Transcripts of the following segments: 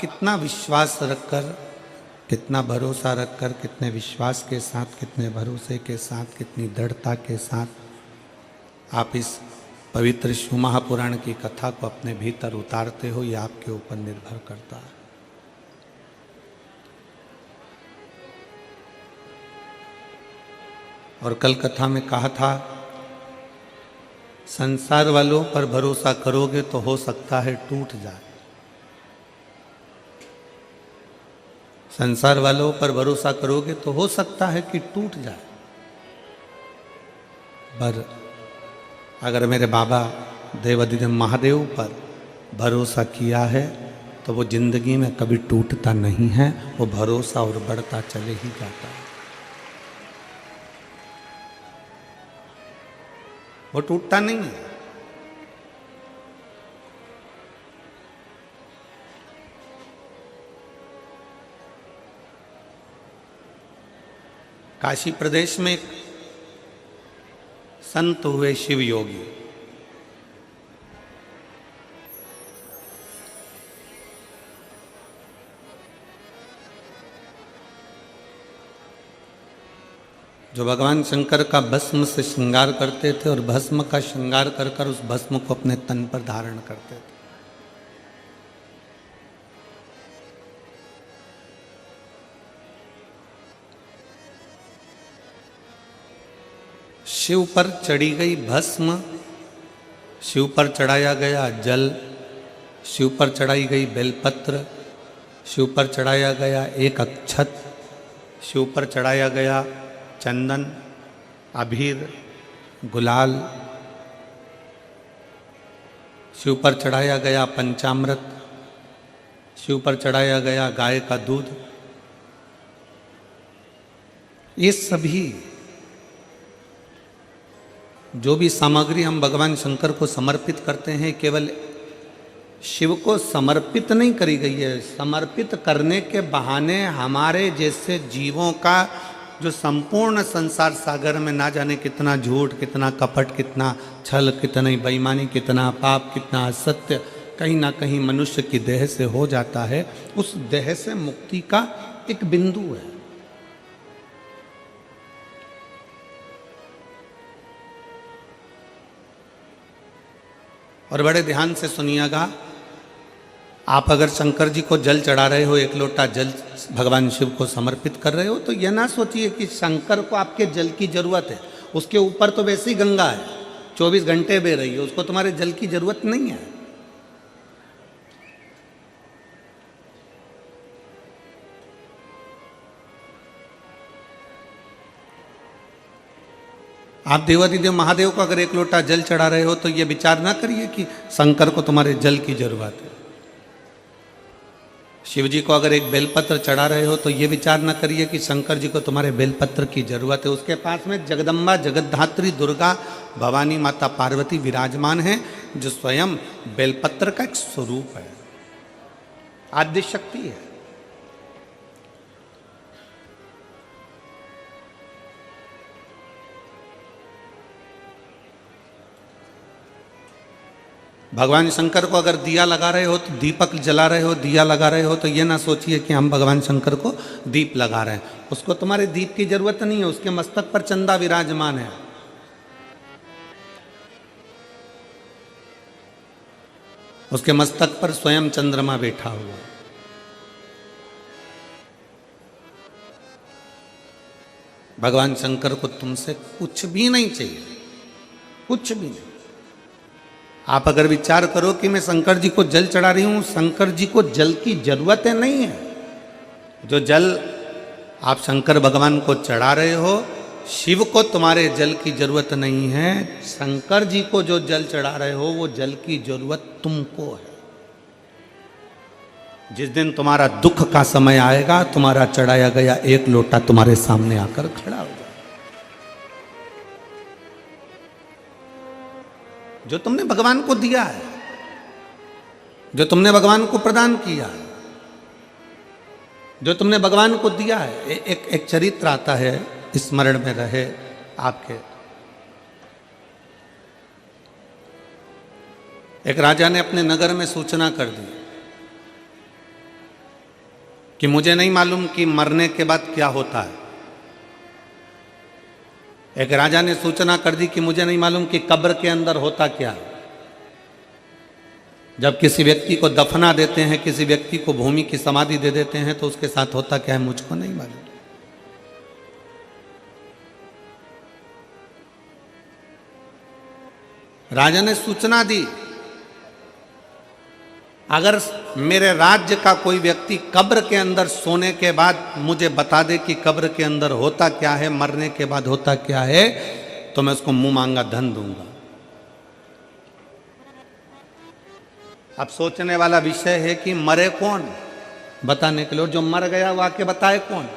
कितना विश्वास रखकर, कितना भरोसा रखकर, कितने विश्वास के साथ, कितने भरोसे के साथ, कितनी दृढ़ता के साथ आप इस पवित्र शिव महापुराण की कथा को अपने भीतर उतारते हो, ये आपके ऊपर निर्भर करता है। और कल कथा में कहा था, संसार वालों पर भरोसा करोगे तो हो सकता है टूट जाए। संसार वालों पर भरोसा करोगे तो हो सकता है कि टूट जाए, पर अगर मेरे बाबा देवाधिदेव महादेव पर भरोसा किया है तो वो जिंदगी में कभी टूटता नहीं है, वो भरोसा और बढ़ता चले ही जाता है, वो टूटता नहीं है। काशी प्रदेश में एक संत हुए शिव योगी, जो भगवान शंकर का भस्म से श्रृंगार करते थे और भस्म का श्रृंगार कर कर उस भस्म को अपने तन पर धारण करते थे। शिव पर चढ़ी गई भस्म, शिव पर चढ़ाया गया जल, शिव पर चढ़ाई गई बेलपत्र, शिव पर चढ़ाया गया एक अक्षत, शिव पर चढ़ाया गया चंदन, अबीर, गुलाल, शिव पर चढ़ाया गया पंचामृत, शिव पर चढ़ाया गया गाय का दूध, ये सभी जो भी सामग्री हम भगवान शंकर को समर्पित करते हैं, केवल शिव को समर्पित नहीं करी गई है, समर्पित करने के बहाने हमारे जैसे जीवों का जो संपूर्ण संसार सागर में ना जाने कितना झूठ, कितना कपट, कितना छल, कितनी बेईमानी, कितना पाप, कितना असत्य कहीं ना कहीं मनुष्य की देह से हो जाता है, उस देह से मुक्ति का एक बिंदु है। और बड़े ध्यान से सुनिएगा, आप अगर शंकर जी को जल चढ़ा रहे हो, एक लोटा जल भगवान शिव को समर्पित कर रहे हो, तो यह ना सोचिए कि शंकर को आपके जल की जरूरत है। उसके ऊपर तो वैसी गंगा है, 24 घंटे बह रही है, उसको तुम्हारे जल की जरूरत नहीं है। आप देवाधिदेव महादेव को अगर एक लोटा जल चढ़ा रहे हो तो यह विचार ना करिए कि शंकर को तुम्हारे जल की जरूरत है। शिव जी को अगर एक बेलपत्र चढ़ा रहे हो तो ये विचार न करिए कि शंकर जी को तुम्हारे बेलपत्र की जरूरत है। उसके पास में जगदम्बा, जगद्धात्री, दुर्गा, भवानी माता पार्वती विराजमान है, जो स्वयं बेलपत्र का एक स्वरूप है, आद्य शक्ति है। भगवान शंकर को अगर दिया लगा रहे हो तो दीपक जला रहे हो, दिया लगा रहे हो तो ये ना सोचिए कि हम भगवान शंकर को दीप लगा रहे हैं। उसको तुम्हारे दीप की जरूरत नहीं है, उसके मस्तक पर चंदा विराजमान है। उसके मस्तक पर स्वयं चंद्रमा बैठा हुआ। भगवान शंकर को तुमसे कुछ भी नहीं चाहिए, कुछ भी नहीं। आप अगर विचार करो कि मैं शंकर जी को जल चढ़ा रही हूं, शंकर जी को जल की जरूरत है नहीं है। जो जल आप शंकर भगवान को चढ़ा रहे हो, शिव को तुम्हारे जल की जरूरत नहीं है। शंकर जी को जो जल चढ़ा रहे हो वो जल की जरूरत तुमको है। जिस दिन तुम्हारा दुख का समय आएगा, तुम्हारा चढ़ाया गया एक लोटा तुम्हारे सामने आकर खड़ा होगा। जो तुमने भगवान को दिया है, जो तुमने भगवान को प्रदान किया है, जो तुमने भगवान को दिया है। एक चरित्र आता है, स्मरण में रहे आपके। एक राजा ने अपने नगर में सूचना कर दी कि मुझे नहीं मालूम कि मरने के बाद क्या होता है। एक राजा ने सूचना कर दी कि मुझे नहीं मालूम कि कब्र के अंदर होता क्या है। जब किसी व्यक्ति को दफना देते हैं, किसी व्यक्ति को भूमि की समाधि दे देते हैं, तो उसके साथ होता क्या है मुझको नहीं मालूम। राजा ने सूचना दी, अगर मेरे राज्य का कोई व्यक्ति कब्र के अंदर सोने के बाद मुझे बता दे कि कब्र के अंदर होता क्या है, मरने के बाद होता क्या है, तो मैं उसको मुंह मांगा धन दूंगा। अब सोचने वाला विषय है कि मरे कौन, बताने के लिए, और जो मर गया वो आके बताए कौन।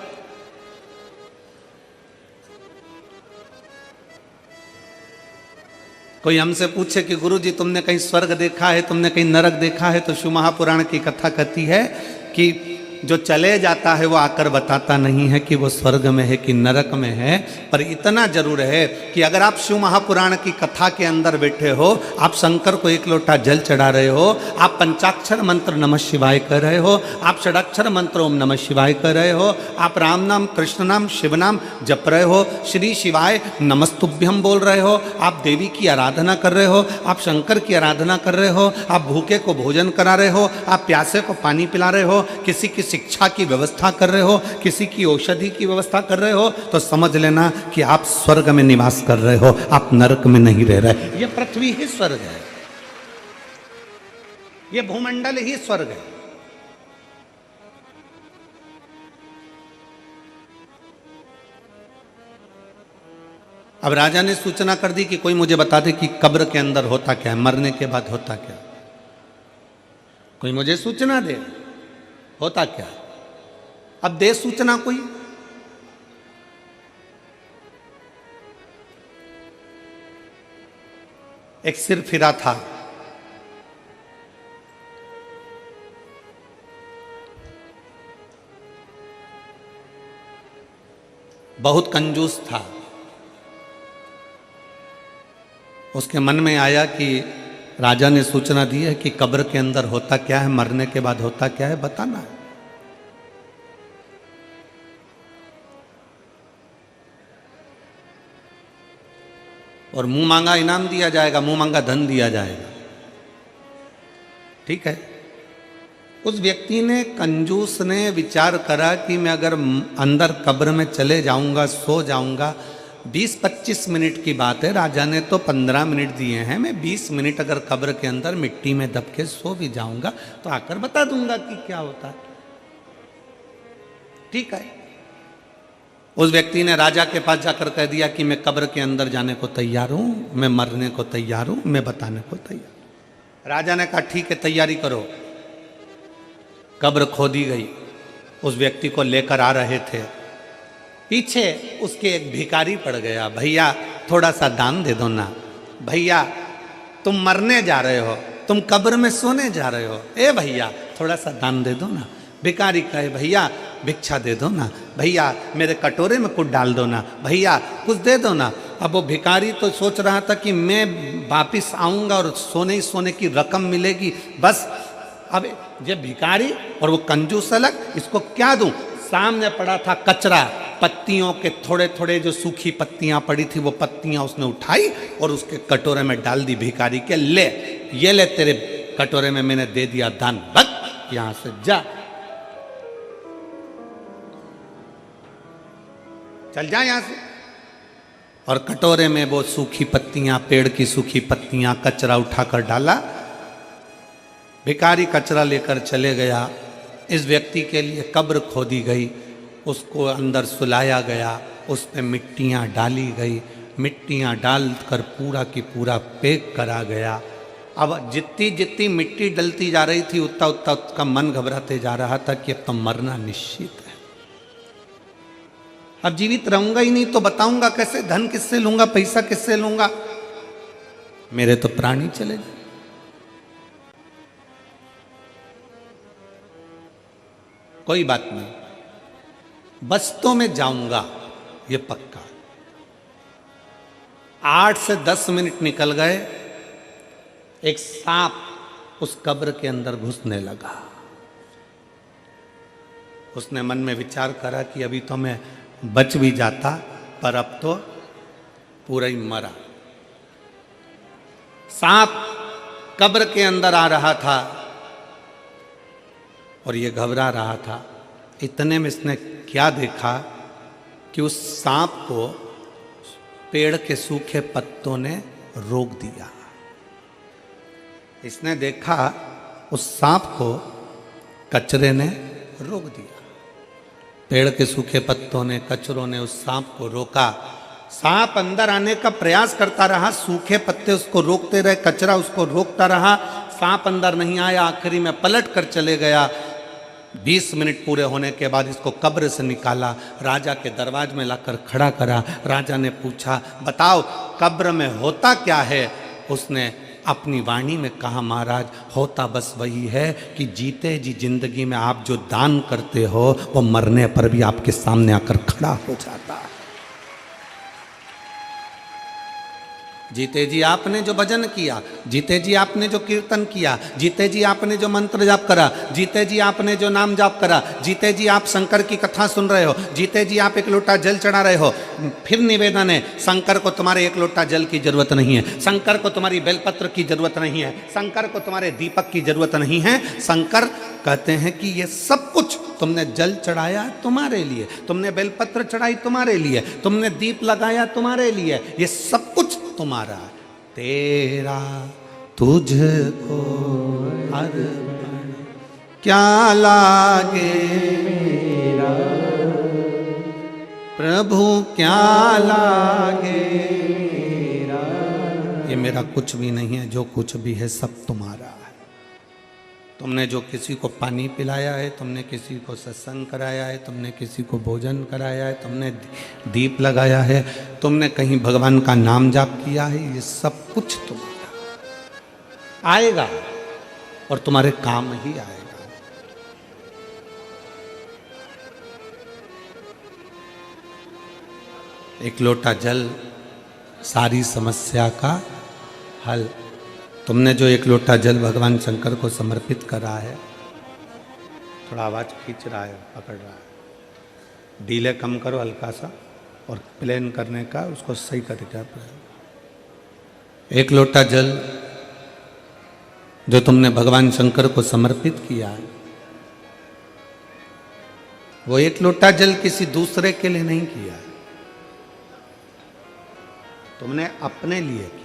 कोई हमसे पूछे कि गुरुजी तुमने कहीं स्वर्ग देखा है, तुमने कहीं नरक देखा है, तो शिव महापुराण की कथा कहती है कि जो चले जाता है वो आकर बताता नहीं है कि वो स्वर्ग में है कि नरक में है। पर इतना जरूर है कि अगर आप शिव महापुराण की कथा के अंदर बैठे हो, आप शंकर को एक लोटा जल चढ़ा रहे हो, आप पंचाक्षर मंत्र नमः शिवाय कर रहे हो, आप षडाक्षर मंत्र ओम नमः शिवाय कर रहे हो, आप राम नाम कृष्ण नाम शिव नाम जप रहे हो, श्री शिवाय नमस्तुभ्यम बोल रहे हो, आप देवी की आराधना कर रहे हो, आप शंकर की आराधना कर रहे हो, आप भूखे को भोजन करा रहे हो, आप प्यासे को पानी पिला रहे हो, किसी की शिक्षा की व्यवस्था कर रहे हो, किसी की औषधि की व्यवस्था कर रहे हो, तो समझ लेना कि आप स्वर्ग में निवास कर रहे हो, आप नरक में नहीं रह रहे। ये पृथ्वी ही स्वर्ग है, ये भूमंडल ही स्वर्ग है। अब राजा ने सूचना कर दी कि कोई मुझे बता दे कि कब्र के अंदर होता क्या है, मरने के बाद होता क्या। कोई मुझे सूचना दे होता क्या। अब दे सूचना कोई। एक सिर फिरा था, बहुत कंजूस था। उसके मन में आया कि राजा ने सूचना दी है कि कब्र के अंदर होता क्या है, मरने के बाद होता क्या है, बताना है। और मुंह मांगा इनाम दिया जाएगा, मुंह मांगा धन दिया जाएगा। ठीक है। उस व्यक्ति ने, कंजूस ने विचार करा कि मैं अगर अंदर कब्र में चले जाऊंगा, सो जाऊंगा, 20-25 मिनट की बात है, राजा ने तो 15 मिनट दिए हैं, मैं 20 मिनट अगर कब्र के अंदर मिट्टी में दब के सो भी जाऊंगा तो आकर बता दूंगा कि क्या होता है। ठीक है। उस व्यक्ति ने राजा के पास जाकर कह दिया कि मैं कब्र के अंदर जाने को तैयार हूं, मैं मरने को तैयार हूं, मैं बताने को तैयार। राजा ने कहा ठीक है, तैयारी करो। कब्र खोदी गई, उस व्यक्ति को लेकर आ रहे थे, पीछे उसके एक भिखारी पड़ गया। भैया थोड़ा सा दान दे दो ना, भैया तुम मरने जा रहे हो, तुम कब्र में सोने जा रहे हो, ए भैया थोड़ा सा दान दे दो ना। भिखारी कहे भैया भिक्षा दे दो ना, भैया मेरे कटोरे में कुछ डाल दो ना, भैया कुछ दे दो ना। अब वो भिखारी तो सोच रहा था कि मैं वापिस आऊंगा और सोने ही सोने की रकम मिलेगी, बस। अब ये भिखारी और वो कंजूस अलग, इसको क्या दूं। सामने पड़ा था कचरा, पत्तियों के थोड़े थोड़े जो सूखी पत्तियां पड़ी थी, वो पत्तियां उसने उठाई और उसके कटोरे में डाल दी भिखारी के। ले ये ले, तेरे कटोरे में मैंने दे दिया दान, भग यहां से जा, चल जा यहां से। और कटोरे में वो सूखी पत्तियां, पेड़ की सूखी पत्तियां, कचरा उठाकर डाला। भिखारी कचरा लेकर चले गया। इस व्यक्ति के लिए कब्र खोदी गई, उसको अंदर सुलाया गया, उस पर मिट्टियाँ डाली गई, मिट्टियाँ डालकर पूरा की पूरा पैक करा गया। अब जितनी जितनी मिट्टी डलती जा रही थी, उतना उतना उसका मन घबराते जा रहा था कि अब तो मरना निश्चित है, अब जीवित रहूंगा ही नहीं तो बताऊंगा कैसे, धन किससे लूंगा, पैसा किससे लूंगा, मेरे तो प्राण ही चले गए। कोई बात नहीं, बस तो मैं जाऊंगा, ये पक्का। 8 से 10 मिनट निकल गए, एक सांप उस कब्र के अंदर घुसने लगा। उसने मन में विचार करा कि अभी तो मैं बच भी जाता, पर अब तो पूरा ही मरा। सांप कब्र के अंदर आ रहा था और ये घबरा रहा था। इतने में इसने क्या देखा कि उस सांप को पेड़ के सूखे पत्तों ने रोक दिया। इसने देखा उस सांप को कचरे ने रोक दिया। पेड़ के सूखे पत्तों ने, कचरों ने उस सांप को रोका। सांप अंदर आने का प्रयास करता रहा, सूखे पत्ते उसको रोकते रहे, कचरा उसको रोकता रहा। सांप अंदर नहीं आया, आखिरी में पलट कर चले गया। 20 मिनट पूरे होने के बाद इसको कब्र से निकाला, राजा के दरवाजे में लाकर खड़ा करा। राजा ने पूछा, बताओ कब्र में होता क्या है? उसने अपनी वाणी में कहा, महाराज होता बस वही है कि जीते जी जिंदगी में आप जो दान करते हो वो मरने पर भी आपके सामने आकर खड़ा हो जाता है। जीते जी आपने जो भजन किया, जीते जी आपने जो कीर्तन किया, जीते जी आपने जो मंत्र जाप करा, जीते जी आपने जो नाम जाप करा, जीते जी आप शंकर की कथा सुन रहे हो, जीते जी आप एक लोटा जल चढ़ा रहे हो। फिर निवेदन है, शंकर को तुम्हारे एक लोटा जल की जरूरत नहीं है, शंकर को तुम्हारी बेलपत्र की जरूरत नहीं है, शंकर को तुम्हारे दीपक की जरूरत नहीं है। शंकर कहते हैं कि ये सब कुछ तुमने जल चढ़ाया तुम्हारे लिए, तुमने बेलपत्र चढ़ाई तुम्हारे लिए, तुमने दीप लगाया तुम्हारे लिए, ये सब कुछ तुम्हारा। तेरा तुझको अर्पण क्या लागे मेरा प्रभु, क्या लागे मेरा। ये मेरा कुछ भी नहीं है, जो कुछ भी है सब तुम्हारा है। तुमने जो किसी को पानी पिलाया है, तुमने किसी को सत्संग कराया है, तुमने किसी को भोजन कराया है, तुमने दीप लगाया है, तुमने कहीं भगवान का नाम जाप किया है, ये सब कुछ तुम्हारा आएगा और तुम्हारे काम ही आएगा। एक लोटा जल सारी समस्या का हल। तुमने जो एक लोटा जल भगवान शंकर को समर्पित करा है, थोड़ा आवाज खींच रहा है, पकड़ रहा है, डीले कम करो हल्का सा और प्लेन करने का उसको सही तरीका पर। एक लोटा जल जो तुमने भगवान शंकर को समर्पित किया है, वो एक लोटा जल किसी दूसरे के लिए नहीं किया, तुमने अपने लिए किया।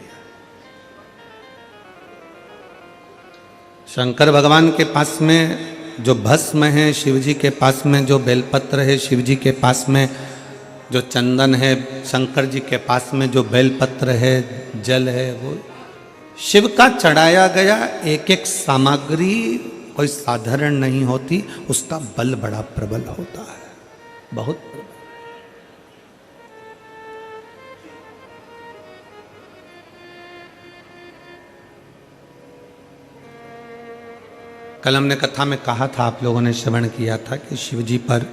शंकर भगवान के पास में जो भस्म है, शिव जी के पास में जो बेलपत्र है, शिव जी के पास में जो चंदन है, शंकर जी के पास में जो बेलपत्र है, जल है, वो शिव का चढ़ाया गया एक एक सामग्री कोई साधारण नहीं होती, उसका बल बड़ा प्रबल होता है, बहुत प्रबल। कल हमने कथा में कहा था, आप लोगों ने श्रवण किया था कि शिव जी पर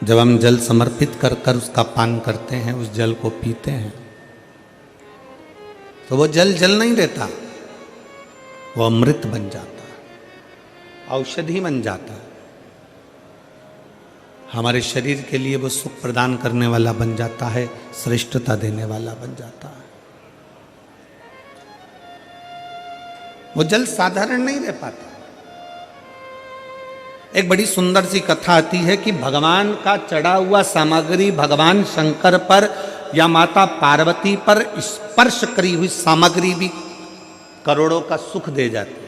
जब हम जल समर्पित कर कर उसका पान करते हैं, उस जल को पीते हैं, तो वो जल जल नहीं रहता, वो अमृत बन जाता है, औषधि बन जाता है, हमारे शरीर के लिए वो सुख प्रदान करने वाला बन जाता है, श्रेष्ठता देने वाला बन जाता है। वो जल साधारण नहीं रह पाता। एक बड़ी सुंदर सी कथा आती है कि भगवान का चढ़ा हुआ सामग्री भगवान शंकर पर या माता पार्वती पर स्पर्श करी हुई सामग्री भी करोड़ों का सुख दे जाती है।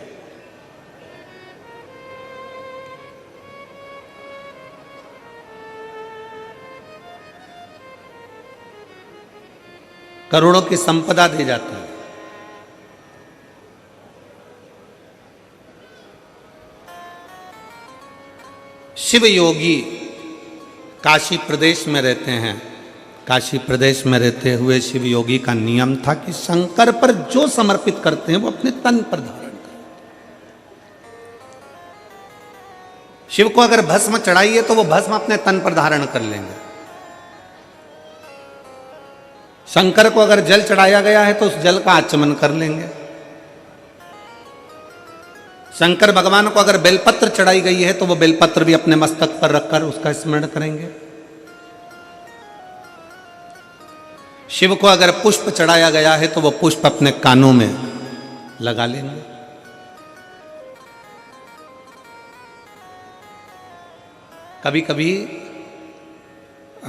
करोड़ों की संपदा दे जाती है। शिव योगी काशी प्रदेश में रहते हैं। काशी प्रदेश में रहते हुए शिव योगी का नियम था कि शंकर पर जो समर्पित करते हैं वो अपने तन पर धारण करते हैं। शिव को अगर भस्म चढ़ाइए तो वो भस्म अपने तन पर धारण कर लेंगे। शंकर को अगर जल चढ़ाया गया है तो उस जल का आचमन कर लेंगे। शंकर भगवान को अगर बेलपत्र चढ़ाई गई है तो वो बेलपत्र भी अपने मस्तक पर रखकर उसका स्मरण करेंगे। शिव को अगर पुष्प चढ़ाया गया है तो वो पुष्प अपने कानों में लगा लेंगे। कभी कभी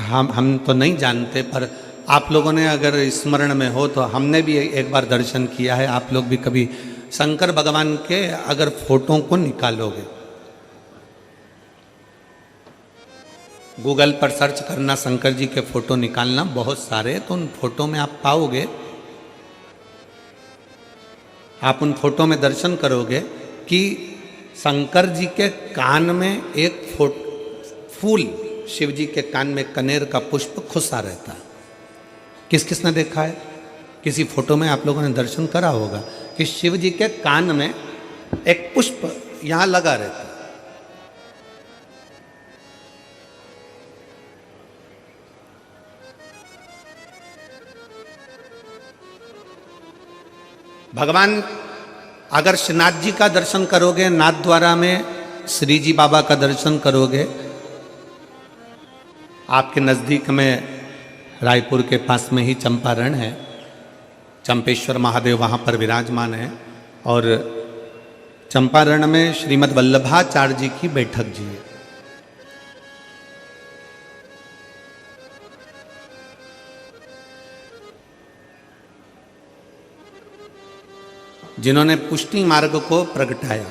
हम तो नहीं जानते, पर आप लोगों ने अगर स्मरण में हो तो हमने भी एक बार दर्शन किया है। आप लोग भी कभी शंकर भगवान के अगर फोटो को निकालोगे, गूगल पर सर्च करना शंकर जी के फोटो निकालना, बहुत सारे, तो उन फोटो में आप पाओगे, आप उन फोटो में दर्शन करोगे कि शंकर जी के कान में एक फूल, शिव जी के कान में कनेर का पुष्प खुसा रहता है। किस किसने देखा है? किसी फोटो में आप लोगों ने दर्शन करा होगा कि शिव जी के कान में एक पुष्प यहां लगा रहता है। भगवान अगर श्रीनाथ जी का दर्शन करोगे, नाथ द्वारा में श्री जी बाबा का दर्शन करोगे, आपके नज़दीक में रायपुर के पास में ही चंपारण है, चंपेश्वर महादेव वहाँ पर विराजमान है, और चंपारण में श्रीमद् वल्लभाचार्य जी की बैठक जी है। जिन्होंने पुष्टि मार्ग को प्रगटाया,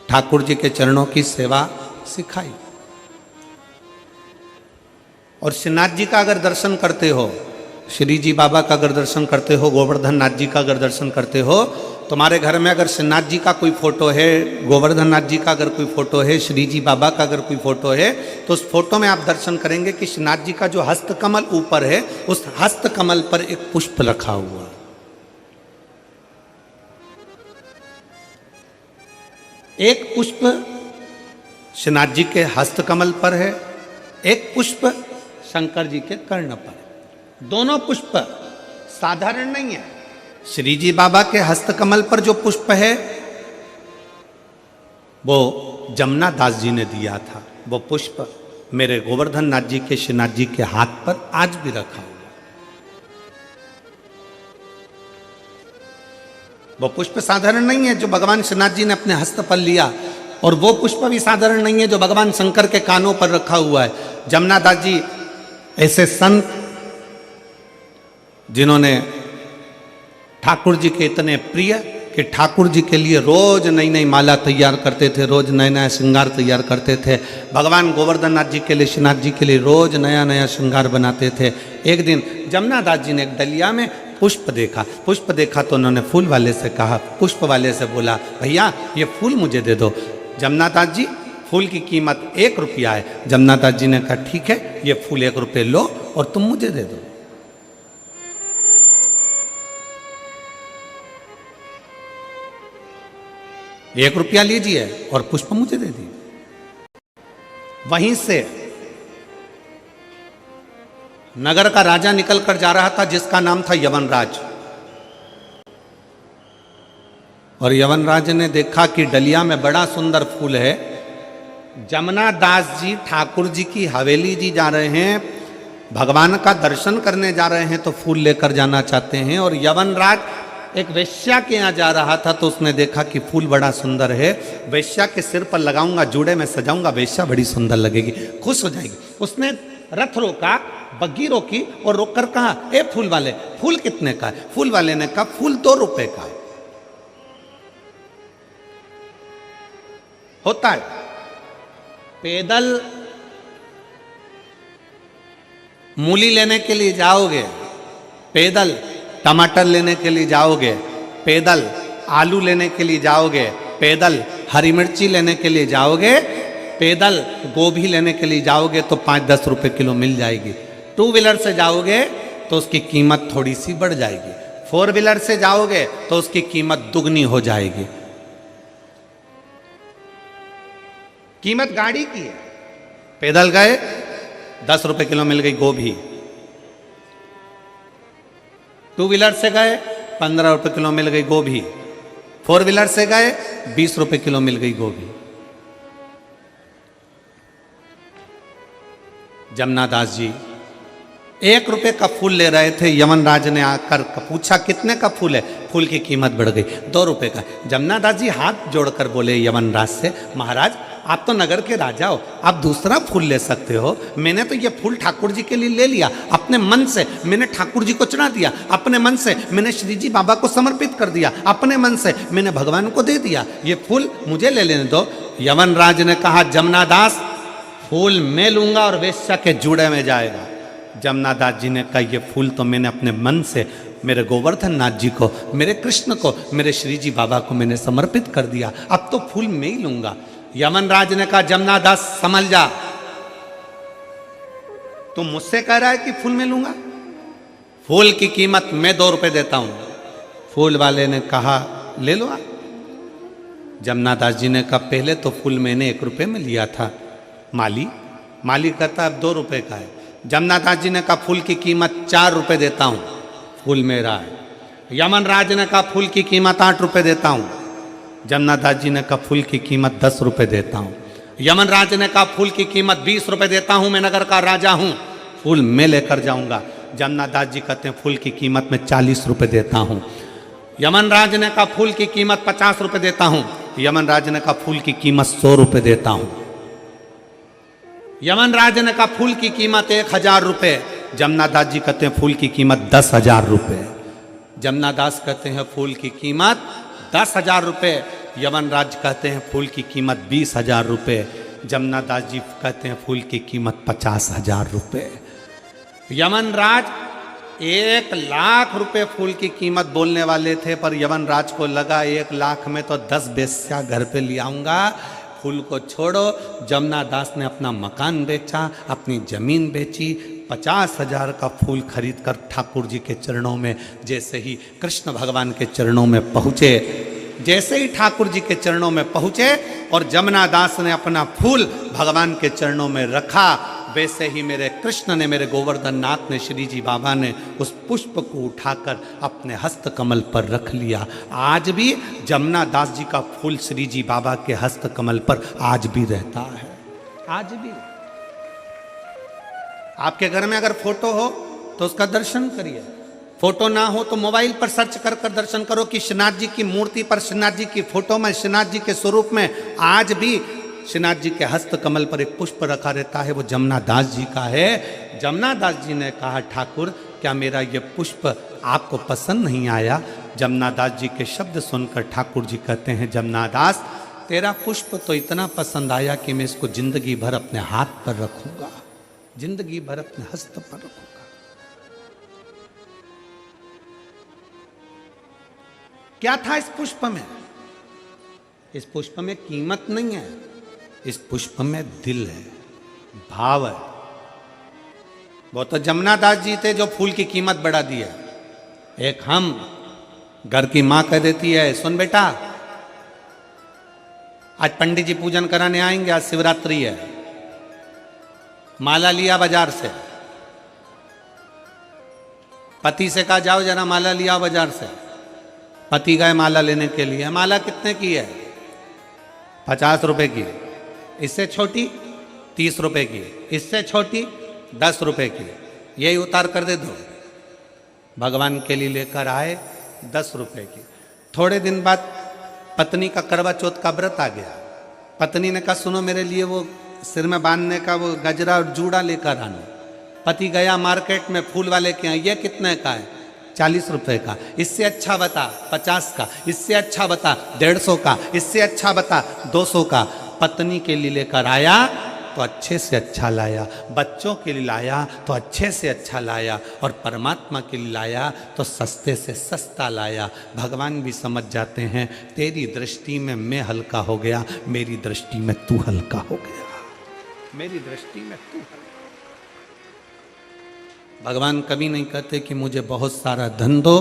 ठाकुर जी के चरणों की सेवा सिखाई। और श्रीनाथ जी का अगर दर्शन करते हो, श्री जी बाबा का अगर दर्शन करते हो, गोवर्धन नाथ जी का अगर दर्शन करते हो, तुम्हारे घर में अगर श्रीनाथ जी का कोई फोटो है, गोवर्धन नाथ जी का अगर कोई फोटो है, श्री जी बाबा का अगर कोई फोटो है, तो उस फोटो में आप दर्शन करेंगे कि श्रीनाथ जी का जो हस्तकमल ऊपर है, उस हस्तकमल पर एक पुष्प रखा हुआ। एक पुष्प श्रीनाथ जी के हस्तकमल पर है, एक पुष्प शंकर जी के कर्ण पर। दोनों पुष्प साधारण नहीं है। श्री जी बाबा के हस्तकमल पर जो पुष्प है वो जमुना दास जी ने दिया था। वो पुष्प मेरे गोवर्धन नाथ जी के श्रीनाथ जी के हाथ पर आज भी रखा हुआ। वो पुष्प साधारण नहीं है जो भगवान श्रीनाथ जी ने अपने हस्त पर लिया, और वो पुष्प भी साधारण नहीं है जो भगवान शंकर के कानों पर रखा हुआ है। जमुना दास जी ऐसे संत जिन्होंने ठाकुर जी के इतने प्रिय कि ठाकुर जी के लिए रोज नई नई माला तैयार करते थे, रोज नया नया श्रृंगार तैयार करते थे। भगवान गोवर्धन नाथ जी के लिए, श्रीनाथ जी के लिए रोज नया नया श्रृंगार बनाते थे। एक दिन जमुना दास जी ने एक डलिया में पुष्प देखा तो उन्होंने फूल वाले से कहा, पुष्प वाले से बोला, भैया ये फूल मुझे दे दो। जमुना दास जी, फूल की कीमत 1 रुपया है। जमुना दास जी ने कहा ठीक है, ये फूल 1 रुपये लो और तुम मुझे दे दो। एक रुपया लीजिए और पुष्प मुझे दे दिए। वहीं से नगर का राजा निकल कर जा रहा था जिसका नाम था यवनराज, और यवनराज ने देखा कि डलिया में बड़ा सुंदर फूल है। जमुना दास जी ठाकुर जी की हवेली जी जा रहे हैं, भगवान का दर्शन करने जा रहे हैं, तो फूल लेकर जाना चाहते हैं। और यवनराज एक वेश्या के यहाँ जा रहा था तो उसने देखा कि फूल बड़ा सुंदर है, वेश्या के सिर पर लगाऊंगा, जूड़े में सजाऊंगा, वेश्या बड़ी सुंदर लगेगी, खुश हो जाएगी। उसने रथ रोका, बग्गी रोकी और रोककर कहा, ए फूल वाले, फूल कितने का है? फूल वाले ने कहा फूल 2 रुपए का है। होता है पैदल मूली लेने के लिए जाओगे, पैदल टमाटर लेने के लिए जाओगे, पैदल आलू लेने के लिए जाओगे, पैदल हरी मिर्ची लेने के लिए जाओगे, पैदल गोभी लेने के लिए जाओगे तो 5-10 रुपए किलो मिल जाएगी। 2 व्हीलर से जाओगे तो उसकी कीमत थोड़ी सी बढ़ जाएगी, 4 व्हीलर से जाओगे तो उसकी कीमत दुगनी हो जाएगी। कीमत गाड़ी की है। पैदल गए 10 रुपए किलो मिल गई गोभी, 2 व्हीलर से गए 15 रुपए किलो मिल गई गोभी, फोर व्हीलर से गए, 20 रुपए किलो मिल गई गोभी। जमनादास जी 1 रुपए का फूल ले रहे थे, यमनराज ने आकर पूछा कितने का फूल है, फूल की कीमत बढ़ गई 2 रुपए का। जमनादास जी हाथ जोड़कर बोले यमनराज से, महाराज आप तो नगर के राजा हो, आप दूसरा फूल ले सकते हो, मैंने तो ये फूल ठाकुर जी के लिए ले लिया, अपने मन से मैंने ठाकुर जी को चढ़ा दिया, अपने मन से मैंने श्री जी बाबा को समर्पित कर दिया, अपने मन से मैंने भगवान को दे दिया, ये फूल मुझे ले लेने दो। यमनराज ने कहा जमनादास फूल मैं लूंगा और वेश्या के जूड़े में जाएगा। जमनादास जी ने कहा ये फूल तो मैंने अपने मन से मेरे गोवर्धन नाथ जी को, मेरे कृष्ण को, मेरे श्री जी बाबा को मैंने समर्पित कर दिया, अब तो फूल मैं ही लूंगा। यमनराज ने कहा जमनादास समझ जा, तुम मुझसे कह रहा है कि फूल मैं लूंगा, फूल की कीमत मैं 2 रुपए देता हूं। फूल वाले ने कहा ले लो आप। जमनादास जी ने कहा पहले तो फूल मैंने 1 रुपए में लिया था, माली कहता अब 2 रुपए का है। जमनादास जी ने कहा फूल की कीमत 4 रुपए देता हूं, फूल मेरा है। यमनराज ने कहा फूल की कीमत 8 रुपए देता हूं। जमनादास जी ने कहा फूल की कीमत 10 रुपए देता हूं। यमनराज ने कहा फूल की कीमत 20 रुपए देता हूं, मैं नगर का राजा हूं, फूल मैं लेकर जाऊंगा। जमनादास जी कहते हैं फूल की कीमत में 40 रुपए देता हूं। यमनराज ने कहा फूल की कीमत 50 रुपए देता हूं। यमनराज ने कहा फूल की कीमत 100 रुपए देता हूं। यमनराज ने कहा फूल की कीमत 1000 रुपए। जमनादास जी कहते हैं फूल की कीमत 10,000 रुपए। जमनादास कहते हैं फूल की कीमत 10,000 रुपए। यमनराज कहते हैं फूल की कीमत 20,000 रुपए। जमनादास जी कहते हैं फूल की कीमत 50,000 रुपए। यमनराज 1,00,000 रुपए फूल की कीमत बोलने वाले थे, पर यमनराज को लगा 1,00,000 में तो 10 बेस्या घर पे ले आऊंगा, फूल को छोड़ो। जमनादास ने अपना मकान बेचा, अपनी जमीन बेची, 50,000 का फूल खरीद कर ठाकुर जी के चरणों में, जैसे ही कृष्ण भगवान के चरणों में पहुँचे, जैसे ही ठाकुर जी के चरणों में पहुँचे और जमनादास ने अपना फूल भगवान के चरणों में रखा, वैसे ही मेरे कृष्ण ने, मेरे गोवर्धन नाथ ने, श्री जी बाबा ने उस पुष्प को उठाकर अपने हस्त कमल पर रख लिया। आज भी जमनादास जी का फूल श्री जी बाबा के हस्त कमल पर आज भी रहता है। आज भी आपके घर में अगर फोटो हो तो उसका दर्शन करिए, फोटो ना हो तो मोबाइल पर सर्च कर कर दर्शन करो कि श्रीनाथ जी की मूर्ति पर, श्रीनाथ जी की फोटो में, श्रीनाथ जी के स्वरूप में आज भी श्रीनाथ जी के हस्त कमल पर एक पुष्प रखा रहता है, वो जमनादास जी का है। जमनादास जी ने कहा ठाकुर क्या मेरा ये पुष्प आपको पसंद नहीं आया? जमनादास जी के शब्द सुनकर ठाकुर जी कहते हैं जमनादास तेरा पुष्प तो इतना पसंद आया कि मैं इसको जिंदगी भर अपने हाथ पर रखूंगा, जिंदगी भर अपने हस्त पर रखूंगा। क्या था इस पुष्प में? इस पुष्प में कीमत नहीं है, इस पुष्प में दिल है, भाव है। वो तो जमनादास जी थे जो फूल की कीमत बढ़ा दी है। एक हम घर की मां कह देती है सुन बेटा आज पंडित जी पूजन कराने आएंगे, आज शिवरात्रि है, माला लिया बाजार से। पति से कहा जाओ जरा माला लिया बाजार से। पति गए माला लेने के लिए। माला कितने की है? 50 रुपए की। इससे छोटी 30 रुपए की, इससे छोटी 10 रुपए की। यही उतार कर दे दो। भगवान के लिए लेकर आए 10 रुपए की। थोड़े दिन बाद पत्नी का करवा चौथ का व्रत आ गया। पत्नी ने कहा सुनो मेरे लिए वो सिर में बांधने का वो गजरा और जूड़ा लेकर आना। पति गया मार्केट में फूल वाले के यहाँ, ये कितने का है? 40 रुपए का। इससे अच्छा बता 50 का, इससे अच्छा बता 150 का, इससे अच्छा बता 200 का। पत्नी के लिए लेकर आया तो अच्छे से अच्छा लाया, बच्चों के लिए लाया तो अच्छे से अच्छा लाया, और परमात्मा के लिए लाया तो सस्ते से सस्ता लाया। भगवान भी समझ जाते हैं तेरी दृष्टि में मैं हल्का हो गया, मेरी दृष्टि में तू हल्का हो गया, मेरी दृष्टि में तू हल्का। भगवान कभी नहीं कहते कि मुझे बहुत सारा धन दो,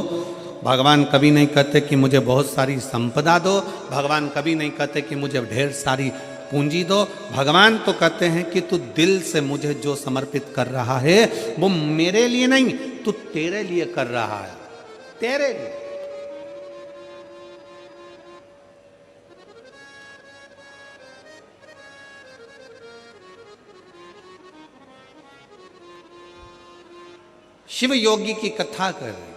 भगवान कभी नहीं कहते कि मुझे बहुत सारी संपदा दो, भगवान कभी नहीं कहते कि मुझे ढेर सारी पूंजी दो। भगवान तो कहते हैं कि तू दिल से मुझे जो समर्पित कर रहा है वो मेरे लिए नहीं, तू तेरे लिए कर रहा है, तेरे लिए। शिव योगी की कथा कर रहे।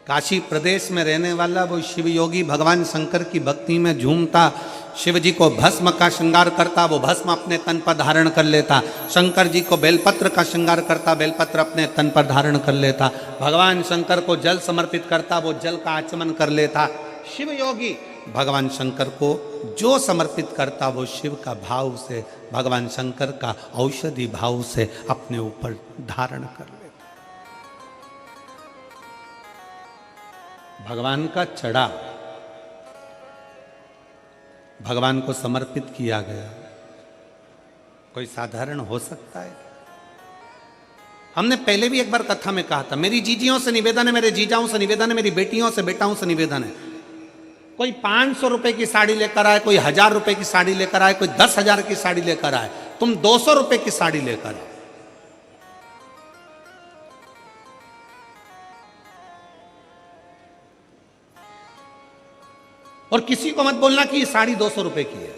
काशी प्रदेश में रहने वाला वो शिव योगी भगवान शंकर की भक्ति में झूमता, शिव जी को भस्म का श्रृंगार करता, वो भस्म अपने तन पर धारण कर लेता। शंकर जी को बेलपत्र का श्रृंगार करता, बेलपत्र अपने तन पर धारण कर लेता। भगवान शंकर को जल समर्पित करता, वो जल का आचमन कर लेता। शिव योगी भगवान शंकर को जो समर्पित करता वो शिव का भाव से, भगवान शंकर का औषधि भाव से अपने ऊपर धारण कर लेता। भगवान का चढ़ा भगवान को समर्पित किया गया, कोई साधारण हो सकता है? हमने पहले भी एक बार कथा में कहा था, मेरी जीजियों से निवेदन है, मेरे जीजाओं से निवेदन है, मेरी बेटियों से बेटाओं से निवेदन है, कोई 500 रुपए की साड़ी लेकर आए, कोई 1000 रुपए की साड़ी लेकर आए, कोई 10,000 की साड़ी लेकर आए, तुम 200 रुपए की साड़ी लेकर आओ। और किसी को मत बोलना कि ये साड़ी 200 रुपए की है।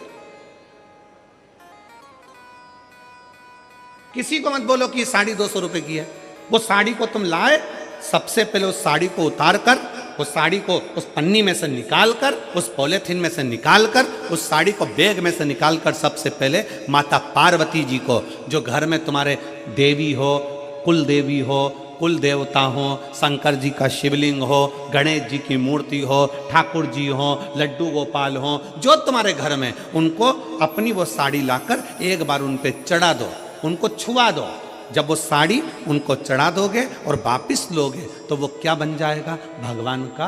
किसी को मत बोलो कि ये साड़ी 200 रुपए की है। वो साड़ी को तुम लाए, सबसे पहले उस साड़ी को उतार कर, उस साड़ी को उस पन्नी में से निकाल कर, उस पॉलिथीन में से निकाल कर, उस साड़ी को बैग में से निकाल कर सबसे पहले माता पार्वती जी को, जो घर में तुम्हारे देवी हो, कुल देवी हो, कुल देवता हो, शंकर जी का शिवलिंग हो, गणेश जी की मूर्ति हो, ठाकुर जी हो, लड्डू गोपाल हो, जो तुम्हारे घर में, उनको अपनी वो साड़ी लाकर एक बार उन पे चढ़ा दो, उनको छुआ दो। जब वो साड़ी उनको चढ़ा दोगे और वापिस लोगे तो वो क्या बन जाएगा? भगवान का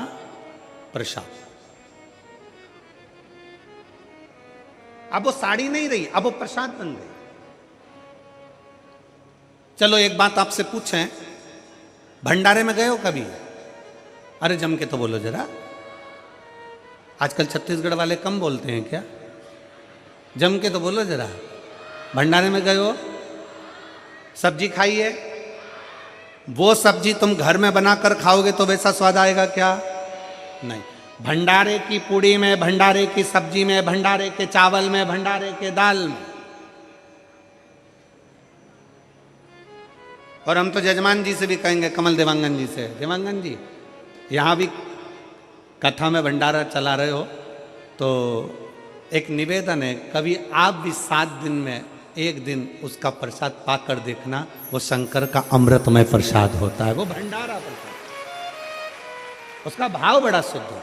प्रसाद। अब वो साड़ी नहीं रही, अब वो प्रसाद बन गई। चलो एक बात आपसे पूछें, भंडारे में गए हो कभी? अरे जम के तो बोलो जरा। आजकल छत्तीसगढ़ वाले कम बोलते हैं क्या? जम के तो बोलो जरा। भंडारे में गए हो, सब्जी खाई है, वो सब्जी तुम घर में बनाकर खाओगे तो वैसा स्वाद आएगा क्या? नहीं। भंडारे की पूड़ी में, भंडारे की सब्जी में, भंडारे के चावल में, भंडारे के दाल में। और हम तो जजमान जी से भी कहेंगे, कमल देवांगन जी से, देवांगन जी यहाँ भी कथा में भंडारा चला रहे हो तो एक निवेदन है, कभी आप भी 7 दिन में एक दिन उसका प्रसाद पाकर देखना, वो शंकर का अमृतमय प्रसाद होता है, वो भंडारा प्रसाद, उसका भाव बड़ा शुद्ध होता है।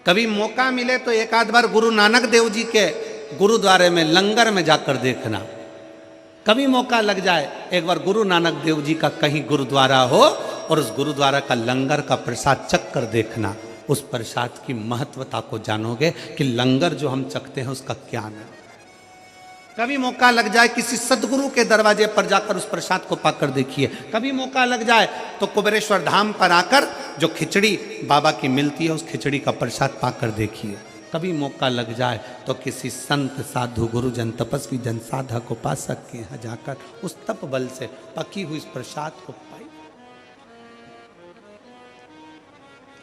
कभी मौका मिले तो एक आध बार गुरु नानक देव जी के गुरुद्वारे में लंगर में जाकर देखना। कभी मौका लग जाए एक बार गुरु नानक देव जी का कहीं गुरुद्वारा हो और उस गुरुद्वारा का लंगर का प्रसाद चख कर देखना, उस प्रसाद की महत्वता को जानोगे कि लंगर जो हम चखते हैं उसका क्या है। कभी मौका लग जाए किसी सदगुरु के दरवाजे पर जाकर उस प्रसाद को पाकर देखिए। कभी मौका लग जाए तो कुबेरेश्वर धाम पर आकर जो खिचड़ी बाबा की मिलती है उस खिचड़ी का प्रसाद पाकर देखिए। कभी मौका लग जाए तो किसी संत साधु गुरुजन तपस्वी जन साधक उपासक के यहाँ जाकर उस तप बल से पकी हुई इस प्रसाद को पाई,